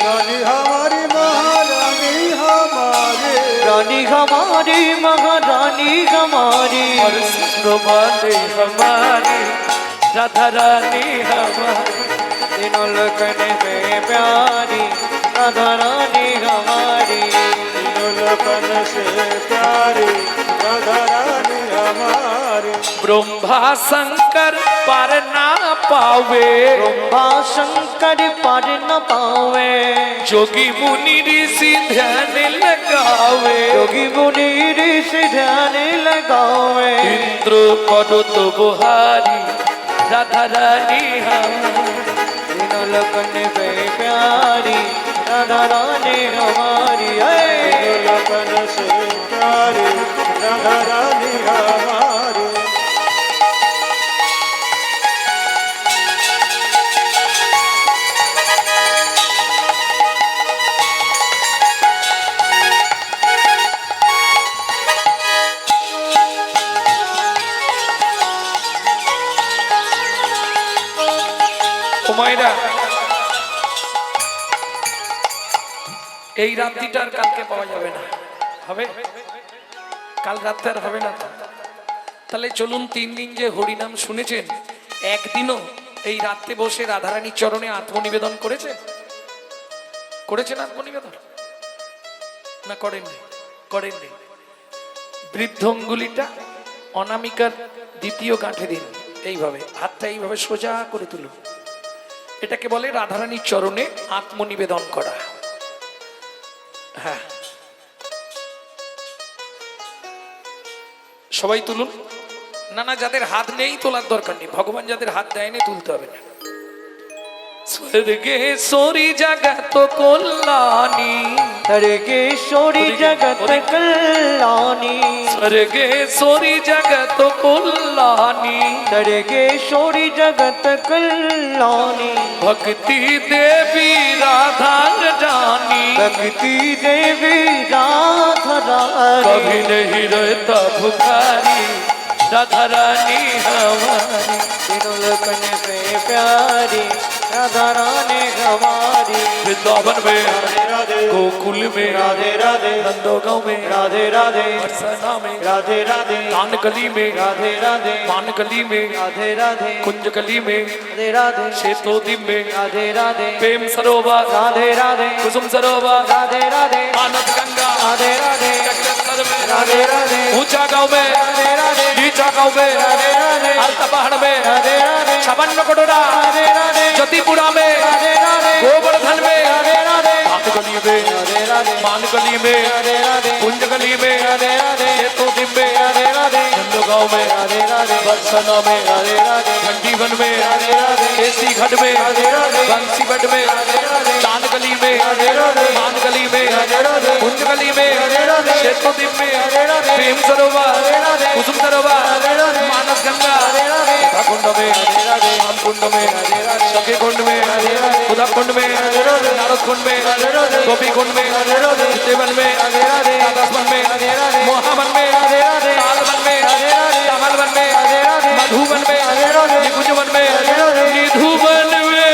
रानी हमारी महारानी हमारे। रानी हमारी महारानी हमारी। और सुनो वाले हमारी राधा रानी हमारी। तीनों लोकन से प्यारी राधा रानी हमारी। तीनों लखन से प्यारे राधा रानी हमारे। ब्रह्मा शंकर पर ना पावे, ब्रह्मा शंकर पर न पावे, जोगी मुनि ऋषि ध्यान लगावे, योगी मुनि ऋषि ध्यान लगावे। इंद्र पर्वत बुहारी राधा रानी हमारी। तीनों लखन पे प्यारी राधा रानी हमारी। लखन से प्यारे राधा रानी हमारे। মায়েরা, এই রাত্রিটা আর কালকে পাওয়া যাবে না, হবে কাল রাত্রে আর হবে না তো। তাহলে চলুন 3 দিন যে হরিনাম শুনেছেন, একদিনও এই রাত্রে বসে রাধারানীর চরণে আত্মনিবেদন করেছেন? করেছেন আত্মনিবেদন না করেননি? করেননি। বৃদ্ধ অঙ্গুলিটা অনামিকার দ্বিতীয় গাঁঠে দিন, এইভাবে হাতটা এইভাবে সোজা করে তুলুন। এটাকে বলে রাধারানীর চরণে আত্মনিবেদন করা। হ্যাঁ, সবাই তুলুন। না না, যাদের হাত নেই তোলার দরকার নেই, ভগবান যাদের হাত দেয়নি তুলতে হবে না। স্বর্গেশ্বরী জগত কল্যাণী, স্বর্গেশ্বরী জগত কল্যাণী, স্বর্গেশ্বরী জগত কল্যাণী, স্বর্গেশ্বরী জগত কল্যাণী। भक्ति देवी राधा रानी, भक्ति देवी राधा रानी, कभी नहीं रहता भुखारी राधा रानी हमारी। तीनों लखन पे प्यारी राधा रानी हमारी। वृंदावन में, राधे राधे गोकुल में, राधे राधे नंदोगांव में, राधे राधे बरसाना में, राधे राधे कानगली में, राधे राधे पानगली में, राधे राधे कुंजगली में, राधे राधे शेतोद्वीप में, राधे राधे प्रेम सरोवर, राधे राधे कुसुम सरोवर, राधे राधे मानस गंगा, राधे राधे जगदलपुर में, राधे राधे ऊंचा गांव में, राधे राधे नीचा गांव में, राधे राधे अलता पहाड़ में, राधे राधे 56 कटोरा, राधे राधे ज्योतिपुरा में, राधे राधे गोवर्धन में, राधे राधे कानगली में, राधे राधे मानगली में, राधे राधे कुंजगली में, राधे राधे शेतोद्वीप में, राधे राधे नंदोगांव में, राधे राधे बरसाना में, राधे राधे घंटीवन में, राधे राधे केसी घाट में, राधे राधे बंसीबट में, राधे राधे चांदगली में, राधे राधे मानगली में, राधे राधे कुंजगली में, राधे राधे शेतोद्वीप में, राधे राधे प्रेम सरोवर, राधे राधे कुसुम सरोवर, राधे राधे मानस गंगा, राधे राधे कुंड में, श्याम कुंड में, सखी कुंड में, उदा कुंड में, नारद कुंड में, गोपी कुंड में, देवन में, राधावन में, मोहावन में, तालवन में, कमलवन में, मधुवन में, निकुंजवन में, निधुवन में।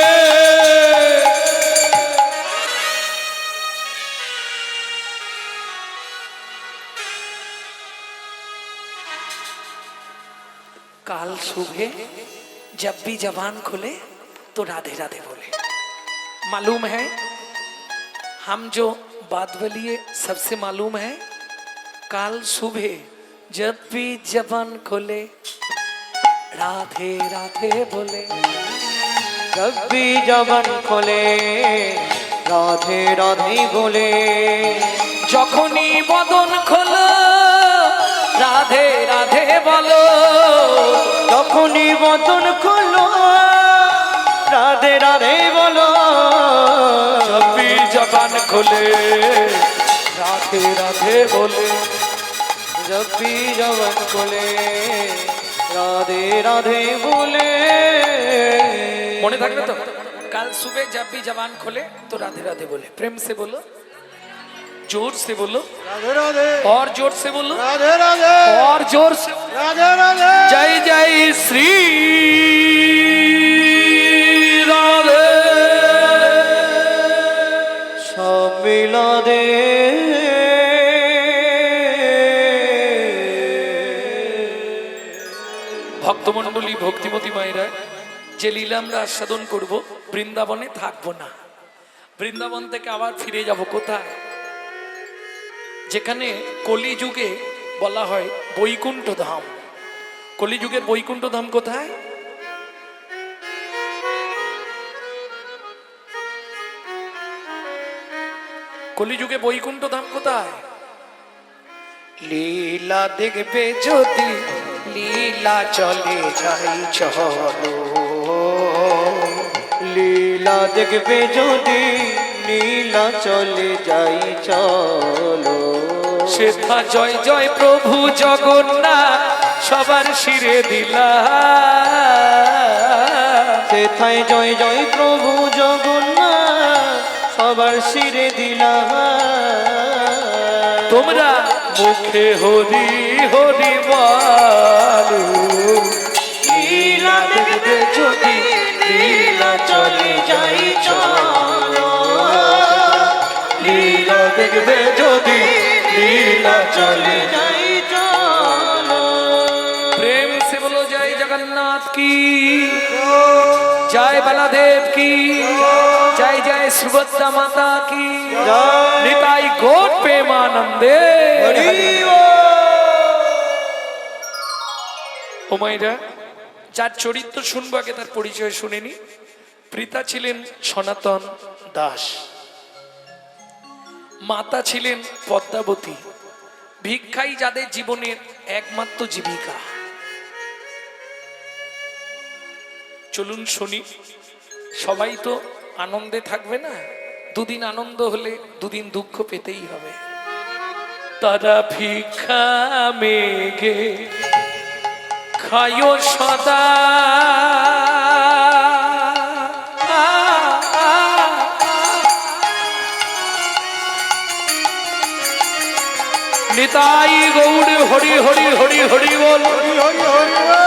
काल सुबह जब भी जबान खुले तो राधे राधे बोले। मालूम है हम जो बात बोलिए सबसे मालूम है, काल सुबह जब भी जबान खोले राधे राधे बोले। जब भी जबान खोले राधे राधे बोले। যখনই বদন খোলো রাধে রাধে বলো, তখনই বদন খোলো রাধে রাধে বলো। जब भी जबान खोले राधे राधे बोले। जब भी जबान खोले राधे राधे बोले। মনে থাকবে তো? কাল सुबह जब भी जबान खोले तो राधे राधे बोले। प्रेम से बोलो, जोर से बोलो, राधे राधे और जोर से बोलो, राधे राधे और जोर से। राधे राधे जय जय श्री राधे। সব মিলা দে ভক্তমণ্ডলী, ভক্তিমতী মায়েরা, যে লীলা আমরা আস্বাদন করব, বৃন্দাবনে থাকবো না। বৃন্দাবন থেকে আবার ফিরে যাব কোথায়? যেখানে কলিযুগে বলা হয় বৈকুণ্ঠ ধাম। কলিযুগের বৈকুণ্ঠ ধাম কোথায়? কলিযুগে বৈকুণ্ঠ ধাম কোথায়? লীলা দেখবে যদি লীলা চলে যাই চলো, লীলা দেখবে যদি লীলা চলে যাই চলো, সেথা জয় জয় প্রভু জগন্নাথ সবার শিরে দিলা। সেথায় জয় জয় প্রভু জগন্নাথ সবার শিরে দিলা। তোমরা মুখে হরি হরি বলো, লীলা দেখবে যদি লীলা চলে যাই চলো, লীলা দেখবে যদি লীলা চলে যাই চলো। प्रेम से बोलो जय जगन्नाथ की जय, बलदेव की जय, जय सुभद्रा माता की जय। निताई गौर प्रेमानंदे। ও মাইরা, যার চরিত্র শুনবো আগে তার পরিচয় শুনেনি। পিতা ছিলেন সনাতন দাস, মাতা ছিলেন পদ্মাবতী। ভিক্ষাই যাদের জীবনের একমাত্র জীবিকা। চলুন শুনি। সবাই তো আনন্দে থাকবে না, দুদিন আনন্দ হলে দুদিন দুঃখ পেতেই হবে। তারা ভিক্ষা মেঘে খায়ো সদা, নিতাই গৌর হরি হরি হরি হরি বল। হরি হরি হরি বল।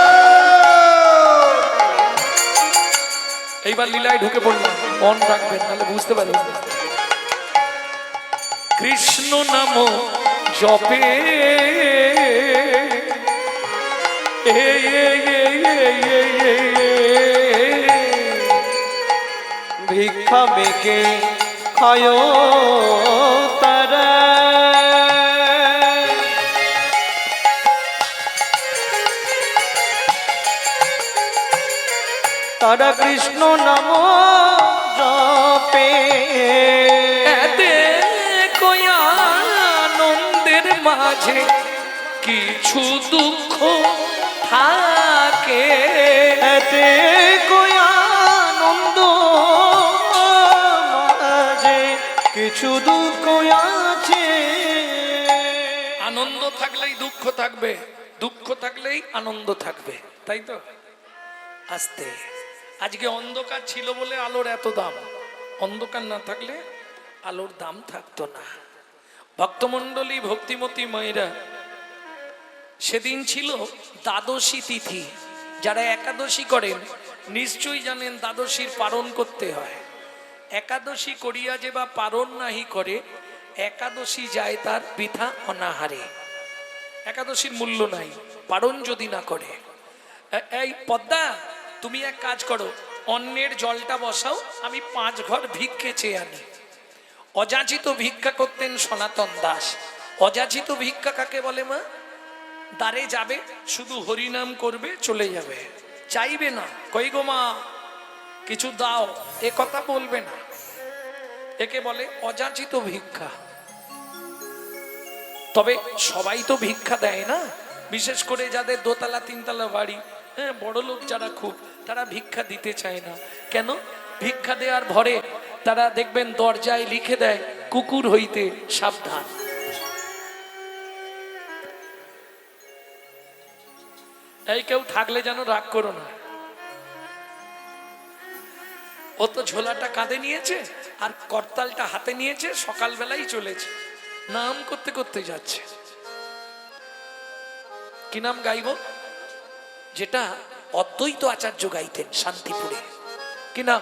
এইবার লীলায় ঢুকে পড়লাম, মন রাখবেন নাহলে বুঝতে পারবেন না। কৃষ্ণ নাম জপে ভিক্ষা মেঘে খায় তারা, তারা কৃষ্ণ নাম জপে। এতে কয়া আনন্দের মাঝে কিছু দুঃখ থাকে, এতে কই আনন্দ মাঝে কিছু দুঃখ আছে। আনন্দ থাকলেই দুঃখ থাকবে, দুঃখ থাকলেই আনন্দ থাকবে, তাই তো? আস্তে, আজকে অন্ধকার ছিল বলে আলোর এত দাম, অন্ধকার না থাকলে আলোর দাম থাকতো না। ভক্তমণ্ডলী, ভক্তিমতী মায়েরা, সেদিন ছিল দ্বাদশী তিথি। যারা একাদশী করেন নিশ্চয়ই জানেন দ্বাদশীর পালন করতে হয়। একাদশী করিয়া যে বা পালন নাহি করে, একাদশী যায় তার বৃথা অনাহারে। একাদশীর মূল্য নাই পালন যদি না করে। এই পদ্মা, তুমি এক কাজ করো, অন্যের জলটা বসাও, আমি 5 ঘর ভিক্ষে চেয়ে আনি। অযাচিত ভিক্ষা করতেন সনাতন দাস। অযাচিত ভিক্ষা কাকে বলে মা? দ্বারে যাবে, শুধু হরিনাম করবে, চলে যাবে, চাইবে না কই গো মা কিছু দাও, এ কথা বলবে না। একে বলে অযাচিত ভিক্ষা। তবে সবাই তো ভিক্ষা দেয় না, বিশেষ করে যাদের দোতলা তিনতলা বাড়ি, হ্যাঁ, বড় লোক যারা খুব, তারা ভিক্ষা দিতে চায় না। কেন? ভিক্ষা দেওয়ার ভরে তারা দেখবেন দরজায় লিখে দেয়, কুকুর হইতে সাবধান। এই কেউ থাকলে যেন রাগ করো না। ও তো ঝোলাটা কাঁধে নিয়েছে আর করতালটা হাতে নিয়েছে, সকালবেলাই চলেছে, নাম করতে করতে যাচ্ছে। কি নাম গাইব? যেটা অদ্বৈত আচার্য গাইতেন শান্তিপুরে। কি নাম?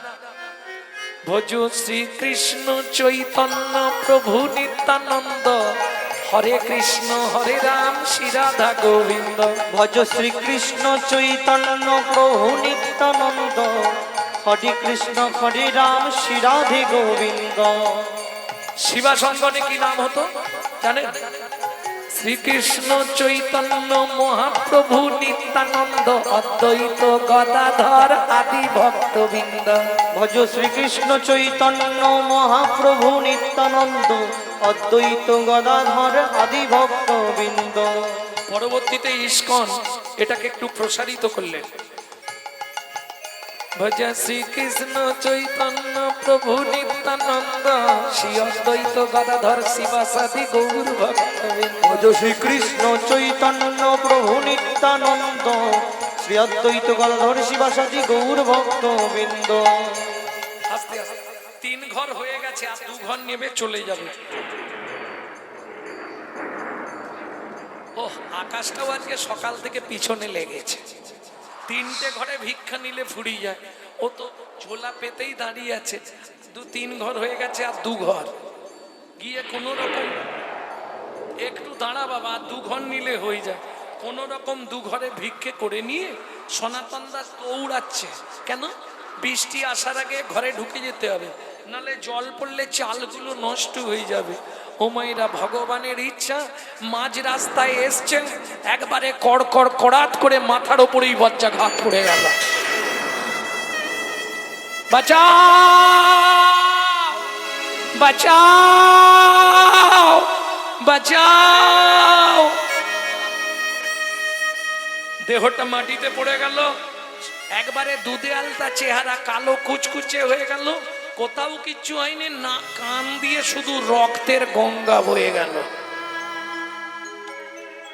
ভজ শ্রীকৃষ্ণ চৈতন্য প্রভু নিত্যানন্দ, হরে কৃষ্ণ হরে রাম শ্রী রাধা গোবিন্দ। ভজ শ্রীকৃষ্ণ চৈতন্য প্রভু নিত্যানন্দ, হরে কৃষ্ণ হরে রাম শ্রী রাধে গোবিন্দ। শিবা সঙ্গনে কি নাম হতো? জানেন শ্রীকৃষ্ণ চৈতন্য মহাপ্রভু নিত্যানন্দ অদ্বৈত গদাধর আদি ভক্তবৃন্দ। ভজ শ্রীকৃষ্ণ চৈতন্য মহাপ্রভু নিত্যানন্দ অদ্বৈত গদাধর আদি ভক্তবৃন্দ। পরবর্তীতে ইস্কন এটাকে একটু প্রসারিত করলেন। ভজ শ্রীকৃষ্ণ চৈতন্য প্রভু নিত্যানন্দ শ্রী অদ্বৈত গদাধর শিবাসাদি গৌর ভক্তবৃন্দ। ভজ শ্রীকৃষ্ণ চৈতন্য প্রভু নিত্যানন্দ শ্রী অদ্বৈত গদাধর শিবাসাদি গৌর ভক্তবৃন্দ। আস্তে আস্তে 3 ঘর হয়ে গেছে, আর 2 ঘর নেবে চলে যাবে। ও আকাশটাও আজকে সকাল থেকে পিছনে লেগেছে। 3টে ঘরে ভিক্ষা নিলে ফুরিয়ে যায়, ও তো ঝোলা পেতেই দাঁড়িয়ে আছে। 2-3 ঘর হয়ে গেছে, আর 2 ঘর গিয়ে কোনো রকম একটু দাঁড়া বাবা, 2 ঘর নিলে হয়ে যায়। কোন রকম 2 ঘরে ভিক্ষে করে নিয়ে সনাতন দাস দৌড়াচ্ছে। কেন? বৃষ্টি আসার আগে ঘরে ঢুকে যেতে হবে, নালে জল পড়লে চালগুলো নষ্ট হয়ে যাবে। ও মায়েরা, ভগবানের ইচ্ছা, মাঝ রাস্তায় এসছেন, একবারে কড়কড় কড়াত করে মাথার ওপরেই বজ্রাঘাত পড়ে গেল। বাঁচাও বাঁচাও বাঁচাও! দেহটা মাটিতে পড়ে গেল, একবারে দুধে আলতা চেহারা, কালো কুচকুচে হয়ে গেল, কোথাও কিচ্ছু হয়নি, না কান দিয়ে শুধু রক্তের গঙ্গা বয়ে গেল।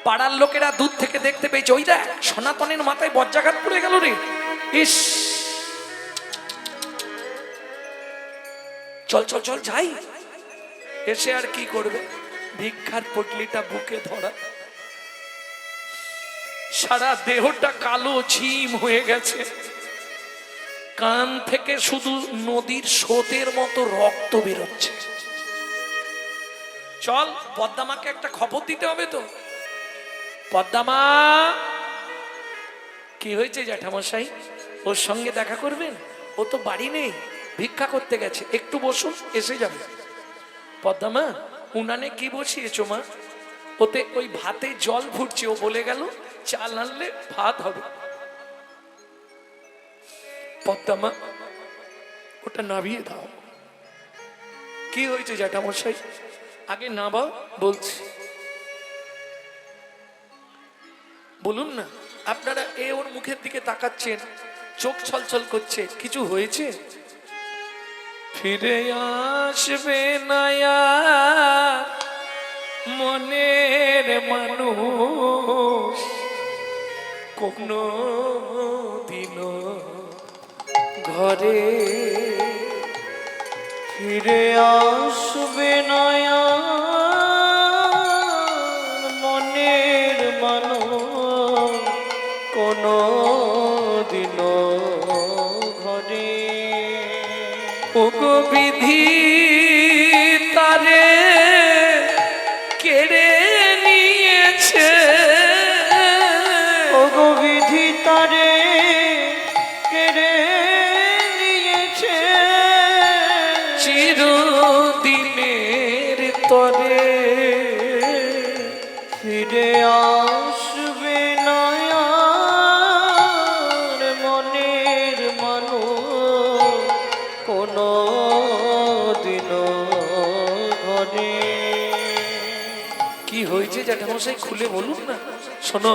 পাড়ার লোকেরা দূর থেকে দেখতে পেয়েছে, ওই দেখ সনাতনের মাথায় বজ্রাঘাত পড়ে গেল রে। ইস, চল চল চল যাই। এসে আর কি করবে, ভিক্ষার পটলিটা বুকে ধরা, সারা দেহটা কালো ঝিম হয়ে গেছে, কান থেকে শুধু নদীর স্রোতের মতো রক্ত বেরোচ্ছে। চল পদ্মামাকে একটা খবর দিতে হবে তো। পদ্মামা, কি হয়েছে জ্যাঠামশাই? ওর সঙ্গে দেখা করবেন? ও তো বাড়ি নেই, ভিক্ষা করতে গেছে, একটু বসুন, এসে যাবে। পদ্মামা, উনানে কি বসিয়েছো মা? ওতে ওই ভাতে জল ফুটছে, ও বলে গেল চাল আনলে ভাত হবে। পদ্মামা, ওটা নাবিয়ে দাও। কি হয়েছে জ্যাঠামশাই? আগে নাবাও, বলছি। বলুন না। আপনারা এ ওর মুখের দিকে তাকাচ্ছেন, চোখ ছলছল করছে, কিছু হয়েছে? ফিরে আসবে না আর মনের মানুষ কোনো দিনও ঘরে, ফিরে আসবে না আর মনের মানুষ কোনো দিনও ঘরে। ওগো বিধি তারে কেড়ে নিয়েছে, ওগো বিধি তারে কেড়ে নিয়েছে, চিরদিনের তরে ফিরে আসবে না আর মনের মানুষ কোনো দিনও ঘরে। কি হয়েছে জ্যাঠামশাই, খুলে বলুন না। শোনো,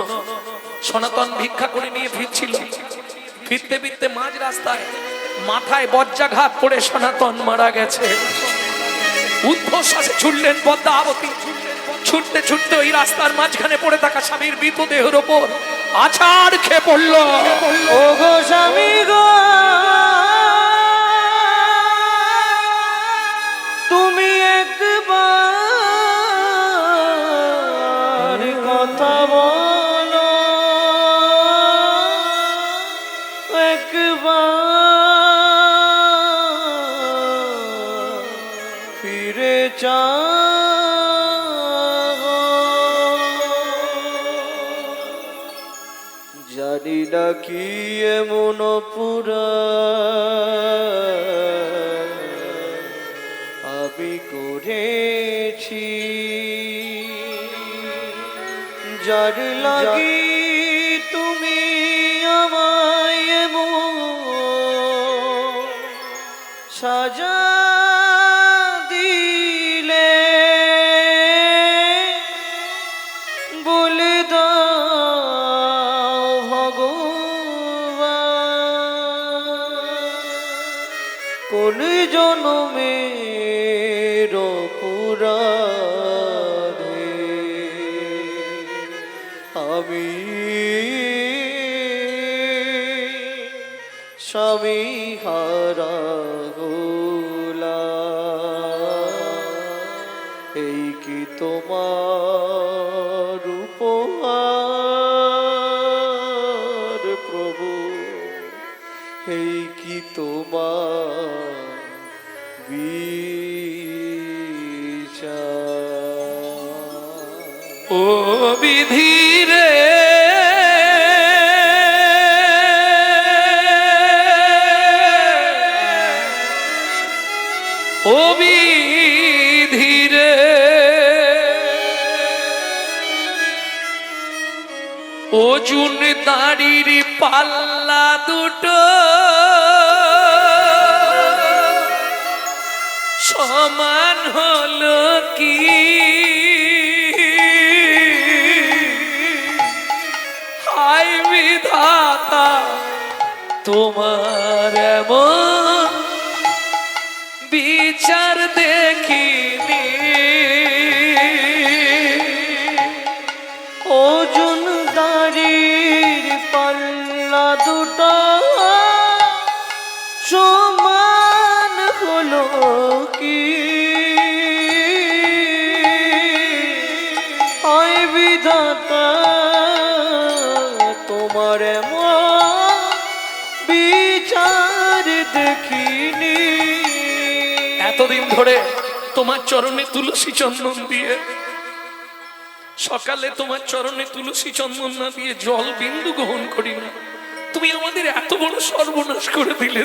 সনাতন ভিক্ষা করে নিয়ে ফিরছিল, ফিরতে ফিরতে মাঝ রাস্তায় মাথায় বজ্রাঘাত পড়ে সনাতন মারা গেছে। উদ্ধশ্বাসে ছুটলেন পদ্মাবতী, ছুটতে ছুটতে ওই রাস্তার মাঝখানে পড়ে থাকা স্বামীর মৃতদেহের ওপর আছাড় খেয়ে পড়ল। ও গো স্বামী গো, তুমি একবার কথা বলো, একবার ফিরে চাও। জানি না কি এমন পুরা আমি করেছি, যার লাগি তুমি আমায় এমন সাজা দিলে, বলে দাও ভগবান কোন জনমের অপরাধে আমি স্বামী হারা হলাম। এই কি তোমার উপহার প্রভু, এই কি তোমার বিচার। ও বিধি রে ও বিধি রে অর্জুন দাড়ির পাল্লা দুটো সমান হলো কি? হায় বিধাতা তোমার এমন বিচার দেখিনি। ওজন দাড়ির পাল্লা দুটো সমান হলো কি? হয় বিধাতা তোমার এমন বিচার দেখিনি। এতদিন ধরে তোমার চরণে তুলসী চন্দন দিয়ে, সকালে তোমার চরণে তুলসী চন্দন না দিয়ে জল বিন্দু গ্রহণ করি না, তুমি আমাদের এত বড় সর্বনাশ করে দিলে।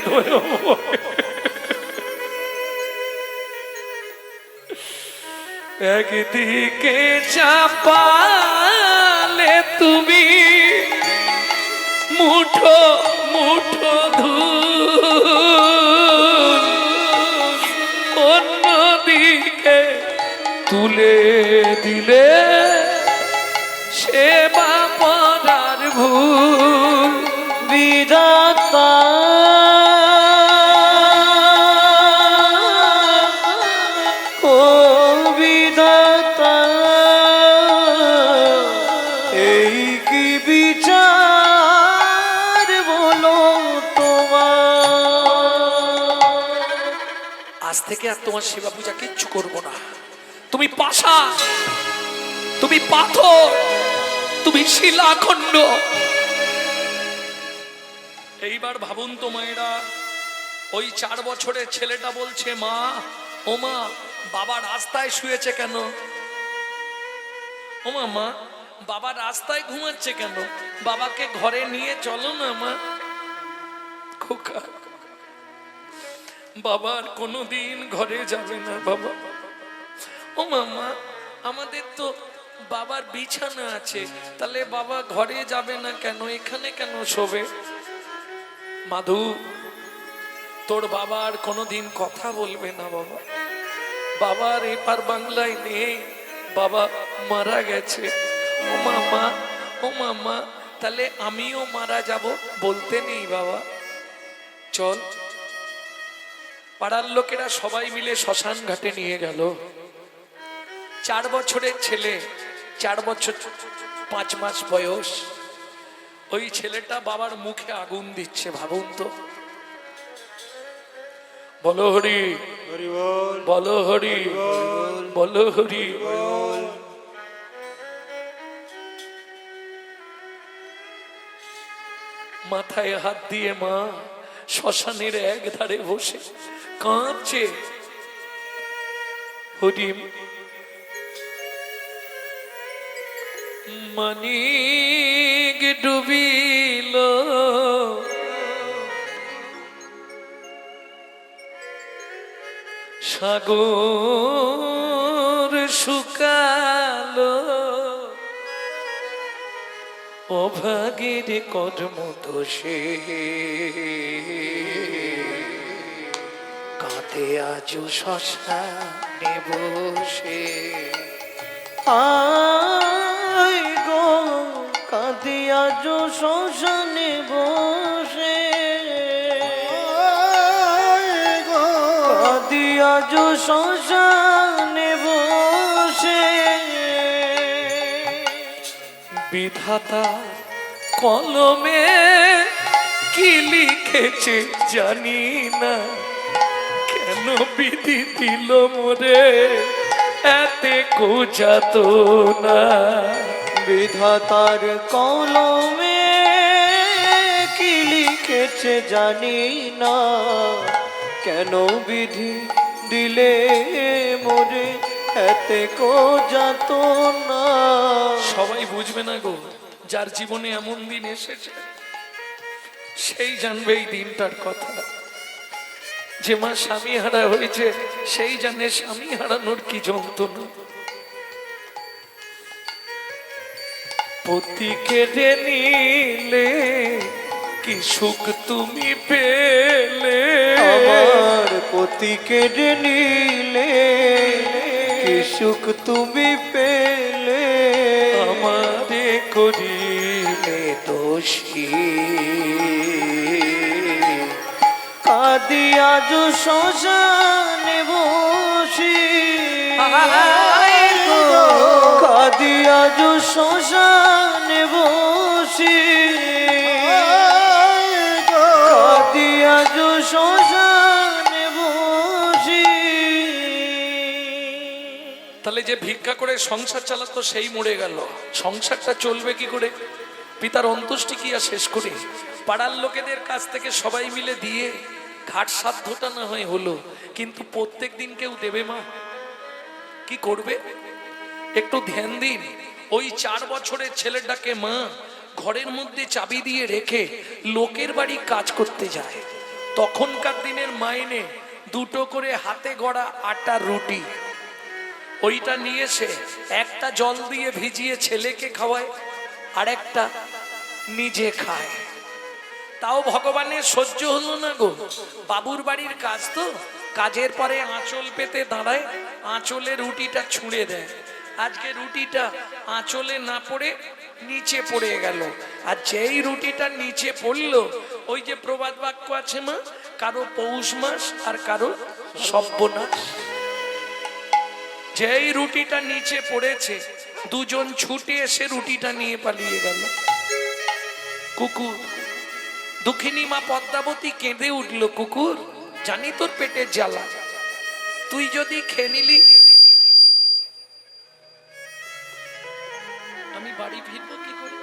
একদিকে চাপালে তুমি মুঠো মুঠো ধূল, অন্যদিকে তুলে দিলে সেবা পরার ভুল। বিধাতা ও বিধাতা এই কি বিচার বলো তোমার। আজ থেকে আর তোমার সেবা পূজা কিচ্ছু করবো না। তুমি পাশা, তুমি পাথর, তুমি শিলাখণ্ড। এইবার ভাবুন তো মায়েরা, ওই 4 বছরের ছেলেটা বলছে, মা ও মা, বাবা রাস্তায় শুয়েছে কেন? ও মা, মা বাবা রাস্তায় ঘুমাচ্ছে কেন? বাবাকে ঘরে নিয়ে চলো না মা। খোকা, বাবার কোনোদিন ঘরে যাবে না বাবা। ও মামা, আমাদের তো বাবার বিছানা আছে, তাহলে বাবা ঘরে যাবে না কেন? এখানে কেন শোবে? মাধু, তোর বাবার কোনোদিন কথা বলবে না বাবা। বাবার এপার বাংলায় নেই, বাবা মারা গেছে। ও মামা, ও মামা, তাহলে আমিও মারা যাব বলতে নেই বাবা। চল। পাড়ার লোকেরা সবাই মিলে শ্মশান ঘাটে নিয়ে গেল। 4 বছরের ছেলে, 4 বছর 5 মাস বয়স। ওই ছেলেটা বাবার মুখে আগুন দিচ্ছে, ভাবুন তো। বলো হরি, হরি বল, বলো হরি, বলো হরি। মাথায় হাত দিয়ে মা শ্মশানের এক ধারে বসে কাঁদছে। হরিম মানিক ডুবিল, সাগর শুকালো, অভাগের কর্ম দোষে কাঁদে আজও শ্মশানে বসে। আয় গো কাঁদিয়া যো শ্মশানে বসে, কাঁদিয়া যো শ্মশানে বসে। বিধাতা কলমে কি লিখেছে জানি না, কেন বিধি দিল মোরে এতে কোজাত না। বিধাতার কলমে কি লিখেছে জানি না, কেন বিধি দিলে মোরে এতে কোজাত না। সবাই বুঝবে না গো, যার জীবনে এমন দিন এসেছে সেই জানবে এই দিনটার কথা। যে মা স্বামী হারা হয়েছে সেই জানে স্বামী হারানোর কি যন্ত্রণা। পতি কেড়ে নিলে কি সুখ তুমি পেলে, আমার পতি কেড়ে নিলে কি সুখ তুমি পেলে। আমারে করিলে দোষী কাঁদিয়া যো শ্মশানে বসি, কাঁদিয়া যো শ্মশানে বসি, কাঁদিয়া যো শ্মশানে বসি। তাহলে যে ভিক্ষা করে সংসার চালাতো সেই মরে গেল, সংসারটা চলবে কি করে? পিতার অন্ত্যেষ্টি কি আর শেষ করে পাড়ার লোকেদের কাছ থেকে সবাই মিলে দিয়ে ঘাট সাধ্যটা না হয় হলো, কিন্তু প্রত্যেক দিন কেউ দেবে মা? কি করবে? একটু ধ্যান দিন। ওই 4 বছরের ছেলেটাকে মা ঘরের মধ্যে চাবি দিয়ে রেখে লোকের বাড়ি কাজ করতে যায়। তখনকার দিনের মাইনে 2টো করে হাতে গড়া আটার রুটি, ওইটা নিয়ে এসে একটা জল দিয়ে ভিজিয়ে ছেলেকে খাওয়ায় আর একটা নিজে খায়। তাও ভগবানের সহ্য হলো না গো, বাবুর বাড়ির কাজ তো, কাজের পরে আঁচল পেতে দাঁড়ায়, আঁচলে রুটিটা ছুঁড়ে দেয়। আজকে রুটিটা আঁচলে না পড়ে নিচে পড়ে গেল, আর যেই রুটিটা নিচে পড়লো, ওই যে প্রবাদ বাক্য আছে মা, কারো পৌষ মাস আর কারো সর্বনাশ। যেই রুটিটা নিচে পড়েছে, দুজন ছুটে এসে রুটিটা নিয়ে পালিয়ে গেল। কুকুর, দুঃখিনী মা পদ্মাবতী কেঁদে উঠল, কুকুর জানি তোর পেটের জ্বালা, তুই যদি খেয়ে নিলি আমি বাড়ি ফিরবো কি করে?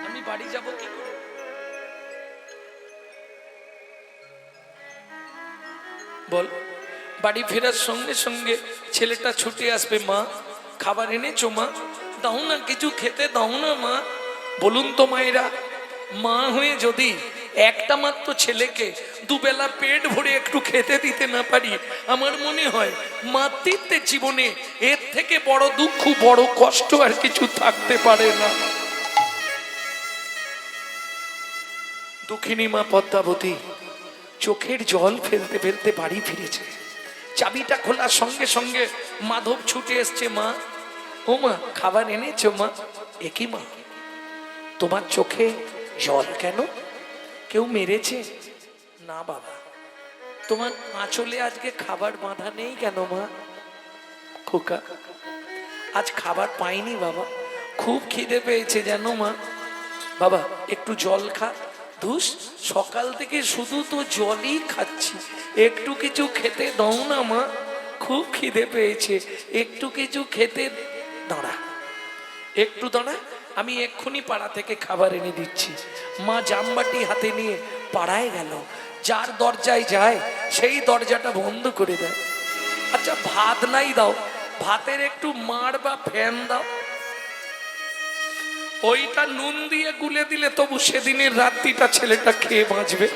আমি বাড়ি যাব কি করে? বল। বাড়ি ফেরার সঙ্গে সঙ্গে ছেলেটা ছুটে আসবে, মা খাবার এনেছো মা, দাও না কিছু খেতে দাও না মা। বলুন তো মায়েরা, মা হয়ে যদি একটা মাত্র ছেলেকে দুবেলা পেট ভরে একটু খেতে দিতে না পারি, আমার মনে হয় মাতৃত্বের জীবনে এর থেকে বড় দুঃখ, বড় কষ্ট আর কিছু থাকতে পারে না। দুঃখিনী মা পদ্মাবতী চোখের জল ফেলতে ফেলতে বাড়ি ফিরেছে। চাবিটা খোলার সঙ্গে সঙ্গে মাধব ছুটে এসছে, মা ও মা খাবার এনেছো মা? একই মা, তোমার চোখে জল কেন? কেউ মেরেছে? না বাবা। তোমার আঁচলে আজকে খাবার বাঁধা নেই কেন মা? খোকা আজ খাবার পাইনি বাবা, খুব খিদে পেয়েছে জানো মা। বাবা একটু জল খা। ধুস, সকাল থেকে শুধু তো জলই খাচ্ছি, একটু কিছু খেতে দাও না মা, খুব খিদে পেয়েছে, একটু কিছু খেতে। দাঁড়া, একটু দাঁড়া, আমি এক্ষুনি পাড়া থেকে খাবার এনে দিচ্ছি। মা জামবাটি হাতে নিয়ে পাড়ায় গেল, যার দরজায় যায় সেই দরজাটা বন্ধ করে দেয়। আচ্ছা ভাত নাই দাও, ভাতের একটু মাড় বা ফ্যান দাও। ওইটা নুন দিয়ে গুলে দিলে তবু সেদিনের রাত্রিটা ছেলেটা খেয়ে বাঁচবে।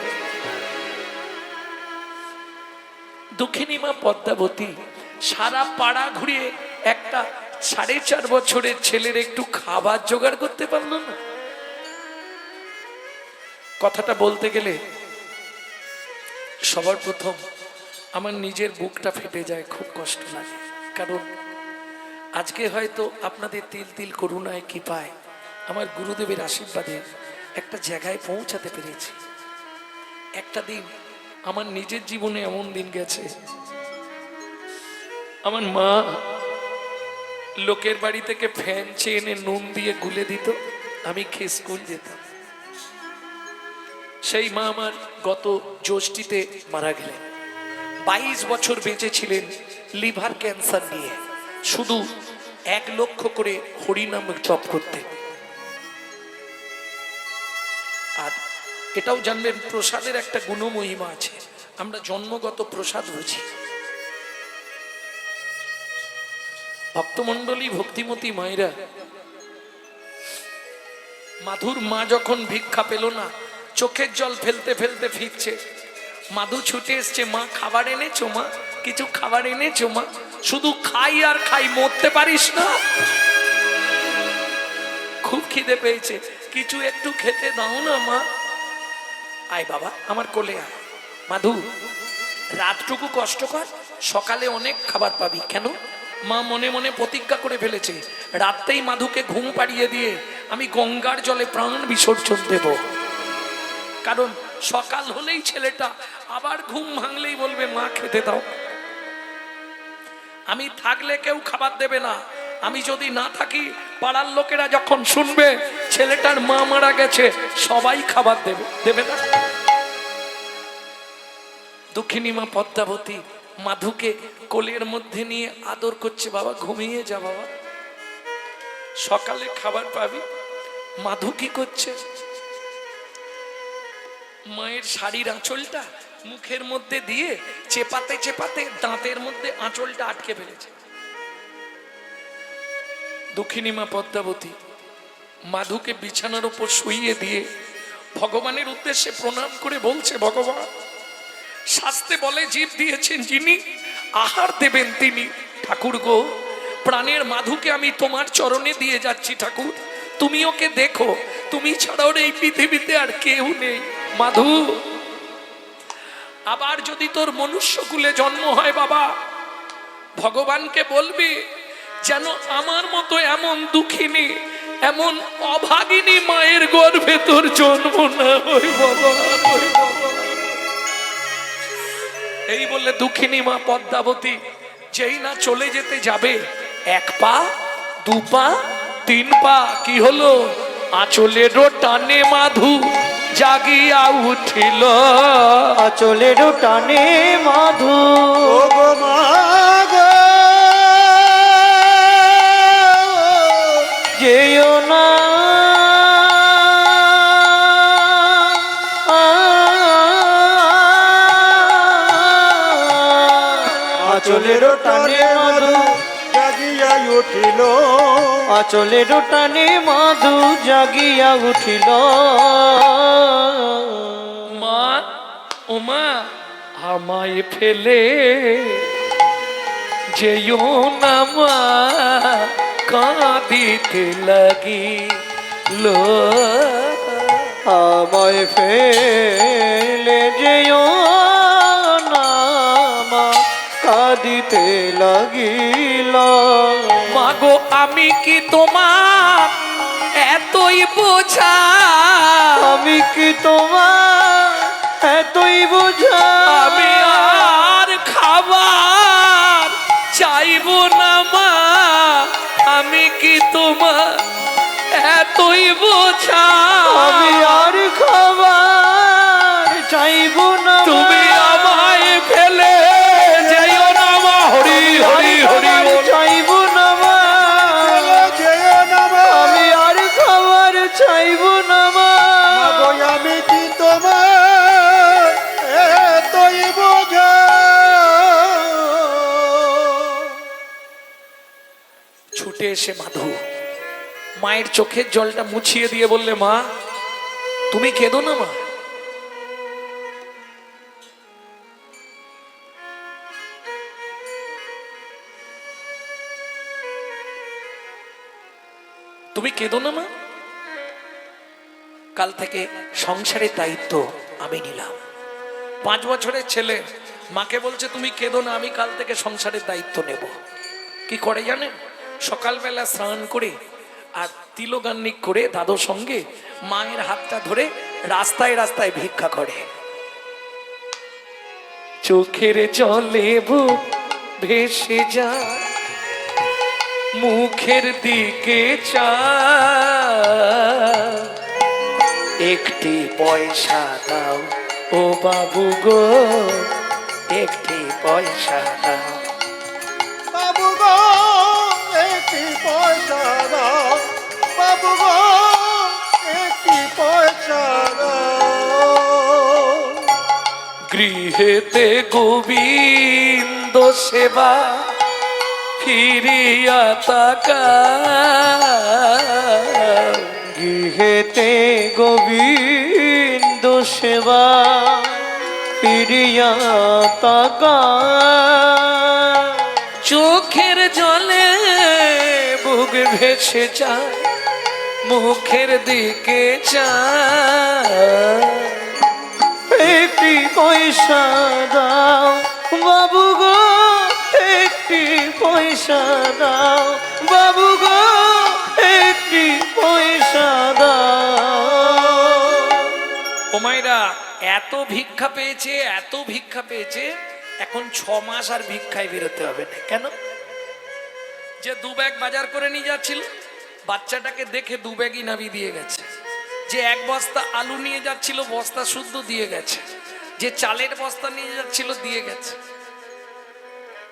দক্ষিণী মা পদ্মাবতী সারা পাড়া ঘুরিয়ে একটা 4.5 বছরের ছেলের একটু খাবার জোগাড় করতে পারলো না? কথাটা বলতে গেলে সবার প্রথম আমার নিজের বুকটা ফেটে যায়, খুব কষ্ট লাগে। কারণ আজকে হয়তো আপনাদের তিল তিল করুণায় কি পায় আমার গুরুদেবের আশীর্বাদে একটা জায়গায় পৌঁছাতে পেরেছি। একটা দিন আমার নিজের জীবনে এমন দিন গেছে, আমার মা লোকের বাড়ি থেকে ফ্যান চেয়ে এনে নুন দিয়ে গুলে দিত, আমি খেয়ে স্কুল যেতাম। সেই মা আমার গত জ্যৈষ্ঠীতে মারা গেলেন। 22 বছর বেঁচে ছিলেন লিভার ক্যান্সার নিয়ে, শুধু 1 লক্ষ করে হরিনাম জপ করতে। আর এটাও জানবেন প্রসাদের একটা গুণমহিমা আছে, আমরা জন্মগত প্রসাদ বুঝি। ভক্তমণ্ডলী, ভক্তিমতী মায়েরা, মাধুর মা যখন ভিক্ষা পেল না, চোখের জল ফেলতে ফেলতে ফিরছে, মাধু ছুটে এসছে, মা খাবার এনেছো? মা কিছু খাবার এনেছো? মা শুধু খাই আর খাই, মরতে পারিস না? খুব খিদে পেয়েছে, কিছু একটু খেতে দাও না মা। আয় বাবা আমার কোলে আয়। মাধু রাতটুকু কষ্ট কর, সকালে অনেক খাবার পাবি। কেন? মা মনে মনে প্রতিজ্ঞা করে ফেলেছে, রাতেই মাধুকে ঘুম পাড়িয়ে দিয়ে আমি গঙ্গার জলে প্রাণ বিসর্জন দেব। কারণ সকাল হলেই ছেলেটা আবার ঘুম ভাঙলেই বলবে মা খেতে দাও। আমি থাকলে কেউ খাবার দেবে না, আমি যদি না থাকি পাড়ার লোকেরা যখন শুনবে ছেলেটার মা মারা গেছে, সবাই খাবার দেবে, দেবে না? দক্ষিণী মা পদ্মাবতী মাধুকে কোলের মধ্যে নিয়ে আদর করছে, বাবা ঘুমিয়ে যা বাবা, সকালে খাবার পাবি। মাধু কি করছে? মায়ের শাড়ির আঁচলটা মুখের মধ্যে দিয়ে চেপাতে চেপাতে দাঁতের মধ্যে আঁচলটা আটকে ফেলেছে। দক্ষিণী মা পদ্মাবতী মাধুকে বিছানার উপর শুইয়ে দিয়ে ভগবানের উদ্দেশ্যে প্রণাম করে বলছে, ভগবান শাস্তে বলে জীব দিয়েছেন যিনি, আহার দেবেন তিনি। ঠাকুর গো, প্রাণের মাধুকে আমি তোমার চরণে দিয়ে যাচ্ছি ঠাকুর, তুমি ওকে দেখো, তুমি ছাড়াও এই পৃথিবীতে আর কেউ নেই। মাধু আবার যদি তোর মনুষ্যকুলে জন্ম হয় বাবা, ভগবানকে বলবি যেন আমার মতো এমন দুঃখিনী, এমন অভাগিনী মায়ের গর্ভে তোর জন্ম না হয় বাবা। এই বলে দুঃখিনী মা পদ্মাবতী যেই না চলে যেতে যাবে, 1 পা 2 পা 3 পা, কি হলো? আঁচলের টানে মাধু জাগিয়া উঠিল, আঁচলের টানে মাধু ও গো মা গো, যেও না আঁচলের টানে মাধু জাগিয়া উঠিল, আঁচলের টানে মাধু জাগিয়া উঠিল। মা ও মা আমায় ফেলে যেও না মা, কাঁদিতে লাগিল। আমায় ফেলে যেও না মা, কাঁদিতে লাগিল। মাগো আমি কি তোমার এতই বোঝা, আমি কি তোমার এতই বোঝা, আমি আর খাবার চাইব না মা, আমি কি তোমার এতই বোঝা, আমি আর খাবার চাইব না, তুমি আমায় ফেলে যেও না মা। হরি হরি হরি বল। চাইব না মা, যেও না মা, আমি আর খাবার চাইব না মা। মাগো আমি কি তোমার এতই বোঝা। ছুটে এসে মাধু মায়ের চোখের জলটা মুছিয়ে দিয়ে বললে, মা তুমি কেঁদো না মা। তুমি কেঁদো না মা, কাল থেকে সংসারের দায়িত্ব আমি নিলাম। 5 বছরের ছেলে মাকে বলছে তুমি কেঁদো না, আমি কাল থেকে সংসারের দায়িত্ব নেব। কি করে জানেন? সকালবেলা স্নান করে আর তিলগান্নিক করে দাদুর সঙ্গে মায়ের হাতটা ধরে রাস্তায় রাস্তায় ভিক্ষা করে। চোখের জলে বুক ভেসে যায়, মুখের দিকে চায়, একটি পয়সা দাও ও বাবু গো, একটি পয়সা দাও। বাবু গো একটি পয়সা দাও, বাবু গো একটি পয়সা দাও। গৃহেতে গোবিন্দ সেবা ফিরিয়া তাকাও, গৃহেতে গোবিন্দ সেবা ফিরিয়া তাকাও। চোখের জলে বুক ভেসে যায়, মুখের দিকে চায়, একটি পয়সা দাও বাবু গো, একটি পয়সা দাও বাবু গো, একটি পয়সা দাও। ও মায়েরা, এত ভিক্ষা পেয়েছে, এত ভিক্ষা পেয়েছে, এখন 6 মাস আর ভিক্ষায় বেরোতে হবে না। কেন? যে 2 ব্যাগ বাজার করে নিয়ে যাচ্ছিল, বাচ্চাটাকে দেখে 2 ব্যাগই নাবি দিয়ে গেছে। যে 1 বস্তা আলু নিয়ে যাচ্ছিল, বস্তা শুদ্ধ দিয়ে গেছে। যে চালের বস্তা নিয়ে যাচ্ছিল, দিয়ে গেছে।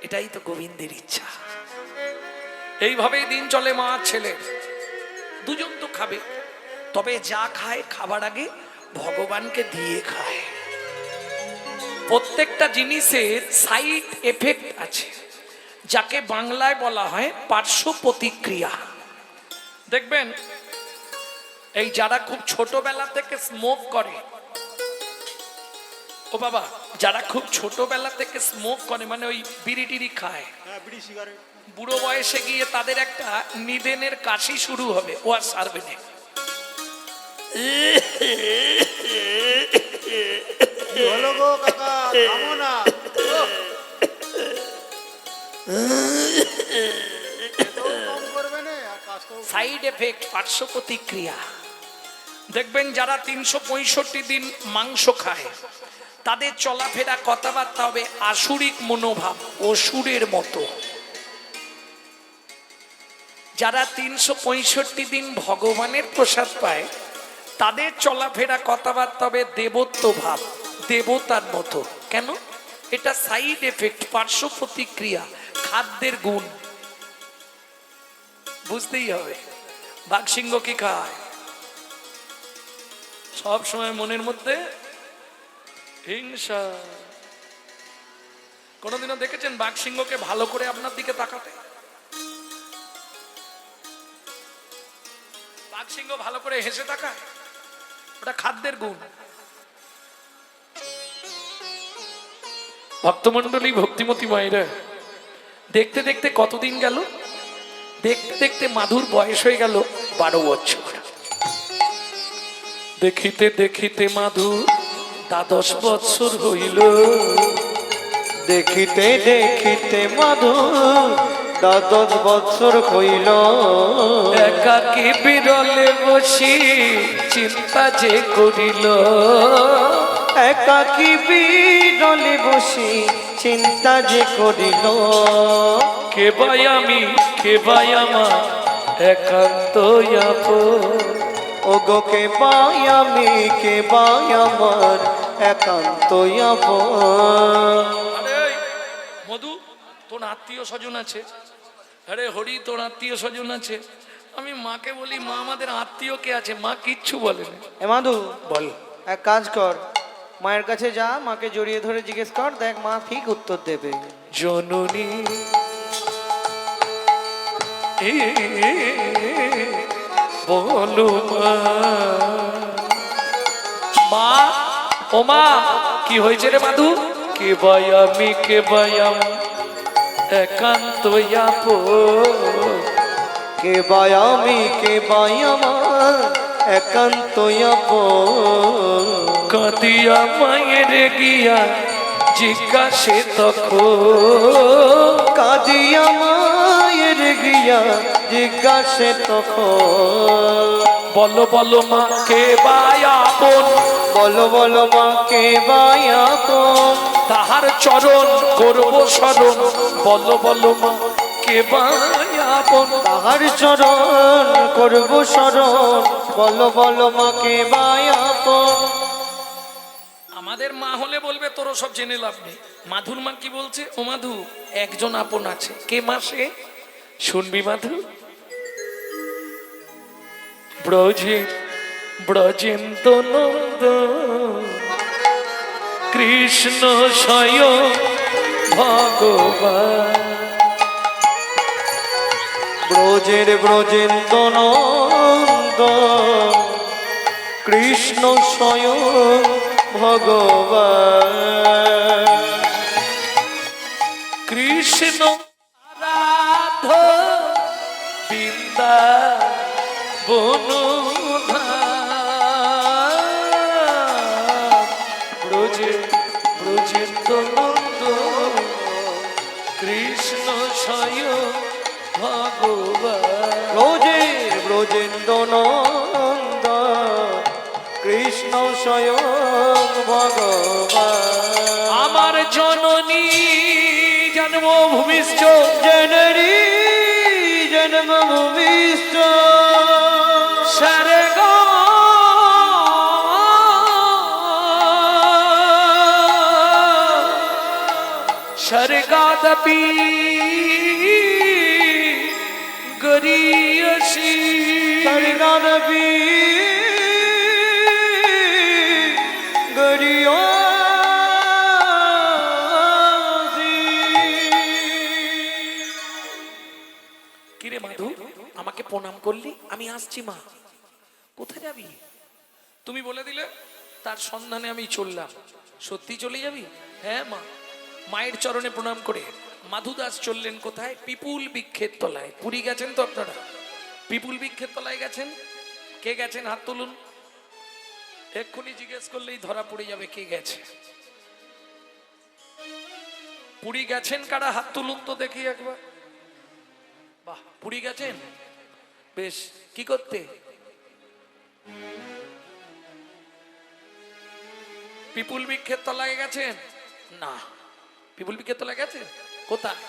এটাই তো গোবিন্দের ইচ্ছা। এইভাবেই দিন চলে মা আর ছেলে, দুজন তো খাবে, তবে যা খায় খাবার আগে ভগবানকে দিয়ে খায়। প্রত্যেকটা জিনিসের সাইড এফেক্ট আছে, যাকে বাংলায় বলা হয় পার্শ্ব প্রতিক্রিয়া। দেখবেন এই যারা খুব ছোটবেলা থেকে স্মোক করে, ও বাবা, যারা খুব ছোটবেলা থেকে স্মোক করে, মানে ওই বিড়ি টিড়ি খায়, হ্যাঁ, বিড়ি সিগারেট। বুড়ো বয়সে গিয়ে তাদের একটা নিদেনের কাশি শুরু হবে, ও আর সারবে না। কি হলো গো কাকা, থামো না। খেতেও কম করবে না, আর কাজটাও সাইড এফেক্ট, পার্শ্ব প্রতিক্রিয়া। দেখবেন যারা 365 দিন মাংস খায়, তাদের চলাফেরা কথাবার্তা হবে আসুরিক মনোভাব, অসুরের মতো। যারা 365 দিন ভগবানের প্রসাদ পায়, তাদের চলাফেরা কথাবার্তা হবে দেবত্ব ভাব, দেবতার মতো। কেন? এটা সাইড এফেক্ট, পার্শ্ব প্রতিক্রিয়া, খাদ্যের গুণ। বুঝতেই হবে। বাঘসিংহ কি খায়? সব সময় মনের মধ্যে হিংসা। কোনদিনও দেখেছেন বাঘসিংহকে ভালো করে আপনার দিকে তাকাতে? বাঘসিংহ ভালো করে হেসে তাকায়? ওটা খাদ্যের গুণ। ভক্তমন্ডলী, ভক্তিমতী মায়েরা, দেখতে দেখতে কতদিন গেল? দেখতে দেখতে মাধুর বয়স হয়ে গেল 12 বছর। দেখিতে দেখিতে মাধুর 12 বছর হইল। দেখিতে দেখিতে মাধুর 12 বছর হইল। একাকী বিরলে বসি চিন্তা যে করিল। একাকী বিরলে বসি চিন্তা যে করিল। কে ভাই আমি, কে ভাই আমার একান্ত আপন। ওগো কে ভাই আমি, কে ভাই আমার একান্ত আপন। আরে মধু, তোর আত্মীয় স্বজন আছে। আরে হরি, তোর আত্মীয় স্বজন আছে। আমি মাকে বলি, মা আমাদের আত্মীয় কে আছে? মা কিচ্ছু বলে না। এ মাধু, বল। এক কাজ কর, মায়ের কাছে যা, মাকে জড়িয়ে ধরে জিজ্ঞেস কর, দেখ মা ঠিক উত্তর দেবে। জননী বলো মা, ও মা, কি হয়েছে রে মাধু? কে ভাই আমি, কে ভাই আমি একান্ত আপন। কে বাই আমি কে বাই আমার একান্ত আপন কাঁদিয়া মায়ের গিয়া জিজ্ঞাসে তখন কাঁদিয়া মায়ের গিয়া জিজ্ঞাসে তখন বলো বলো মা কে বাই আপন বলো বলো মা কে বাই আপন তাহার চরণ করব স্মরণ বলো বলো মা কে বাই আপন তাহার চরণ করব শরণ বলো বলো মা কে বাই আপন আমাদের মা হলে বলবে তোরও সব জেনে লাভ নেই। মাধুর মা কি বলছে? ও মাধু, একজন আপন আছে। কে মা সে? শুনবি মাধু। ব্রজেন্দ্র নন্দ কৃষ্ণ স্বয়ং ভগবান। ব্রজেন্দ্র নন্দ কৃষ্ণ স্বয়ং ভগবান কৃষ্ণ রাধ বৃন্দা ব্রজেন্দ্র নন্দ কৃষ্ণ স্বয়ং ভগবান। ব্রজেন্দ্র নন্দ কৃষ্ণ স্বয়ং ভগবান আমার জননী জন্মভূমিষ্ঠ জননী জন্মভূমিষ্ঠ স্বর্গ স্বর্গাদপি গরীয়সী স্বর্গাদপি কিরে মাধু, আমাকে প্রণাম করলি, আমি আসছি মা। কোথায় যাবি? তুমি বলে দিলে, তার সন্ধানে আমি চললাম। সত্যি চলে যাবি? হ্যাঁ মা। মায়ের চরণে প্রণাম করে মাধু দাস চললেন কোথায়? পিপুল বৃক্ষের তলায়। পুরী গেছেন তো আপনারা? পিপুল বৃক্ষের তলায় গেছেন? কে গেছেন হাত তুলুন। এক্ষুনি জিজ্ঞেস করলেই ধরা পড়ে যাবে কে গেছে। পুরী গেছেন কারা? হাত তুলুন তো দেখি একবার। বাহ, পুরী গেছেন? বেশ। কি করতে? পিপুল বৃক্ষের তলায় গেছেন? না। পিপুল বৃক্ষের তলায় গেছেন? কোথায়?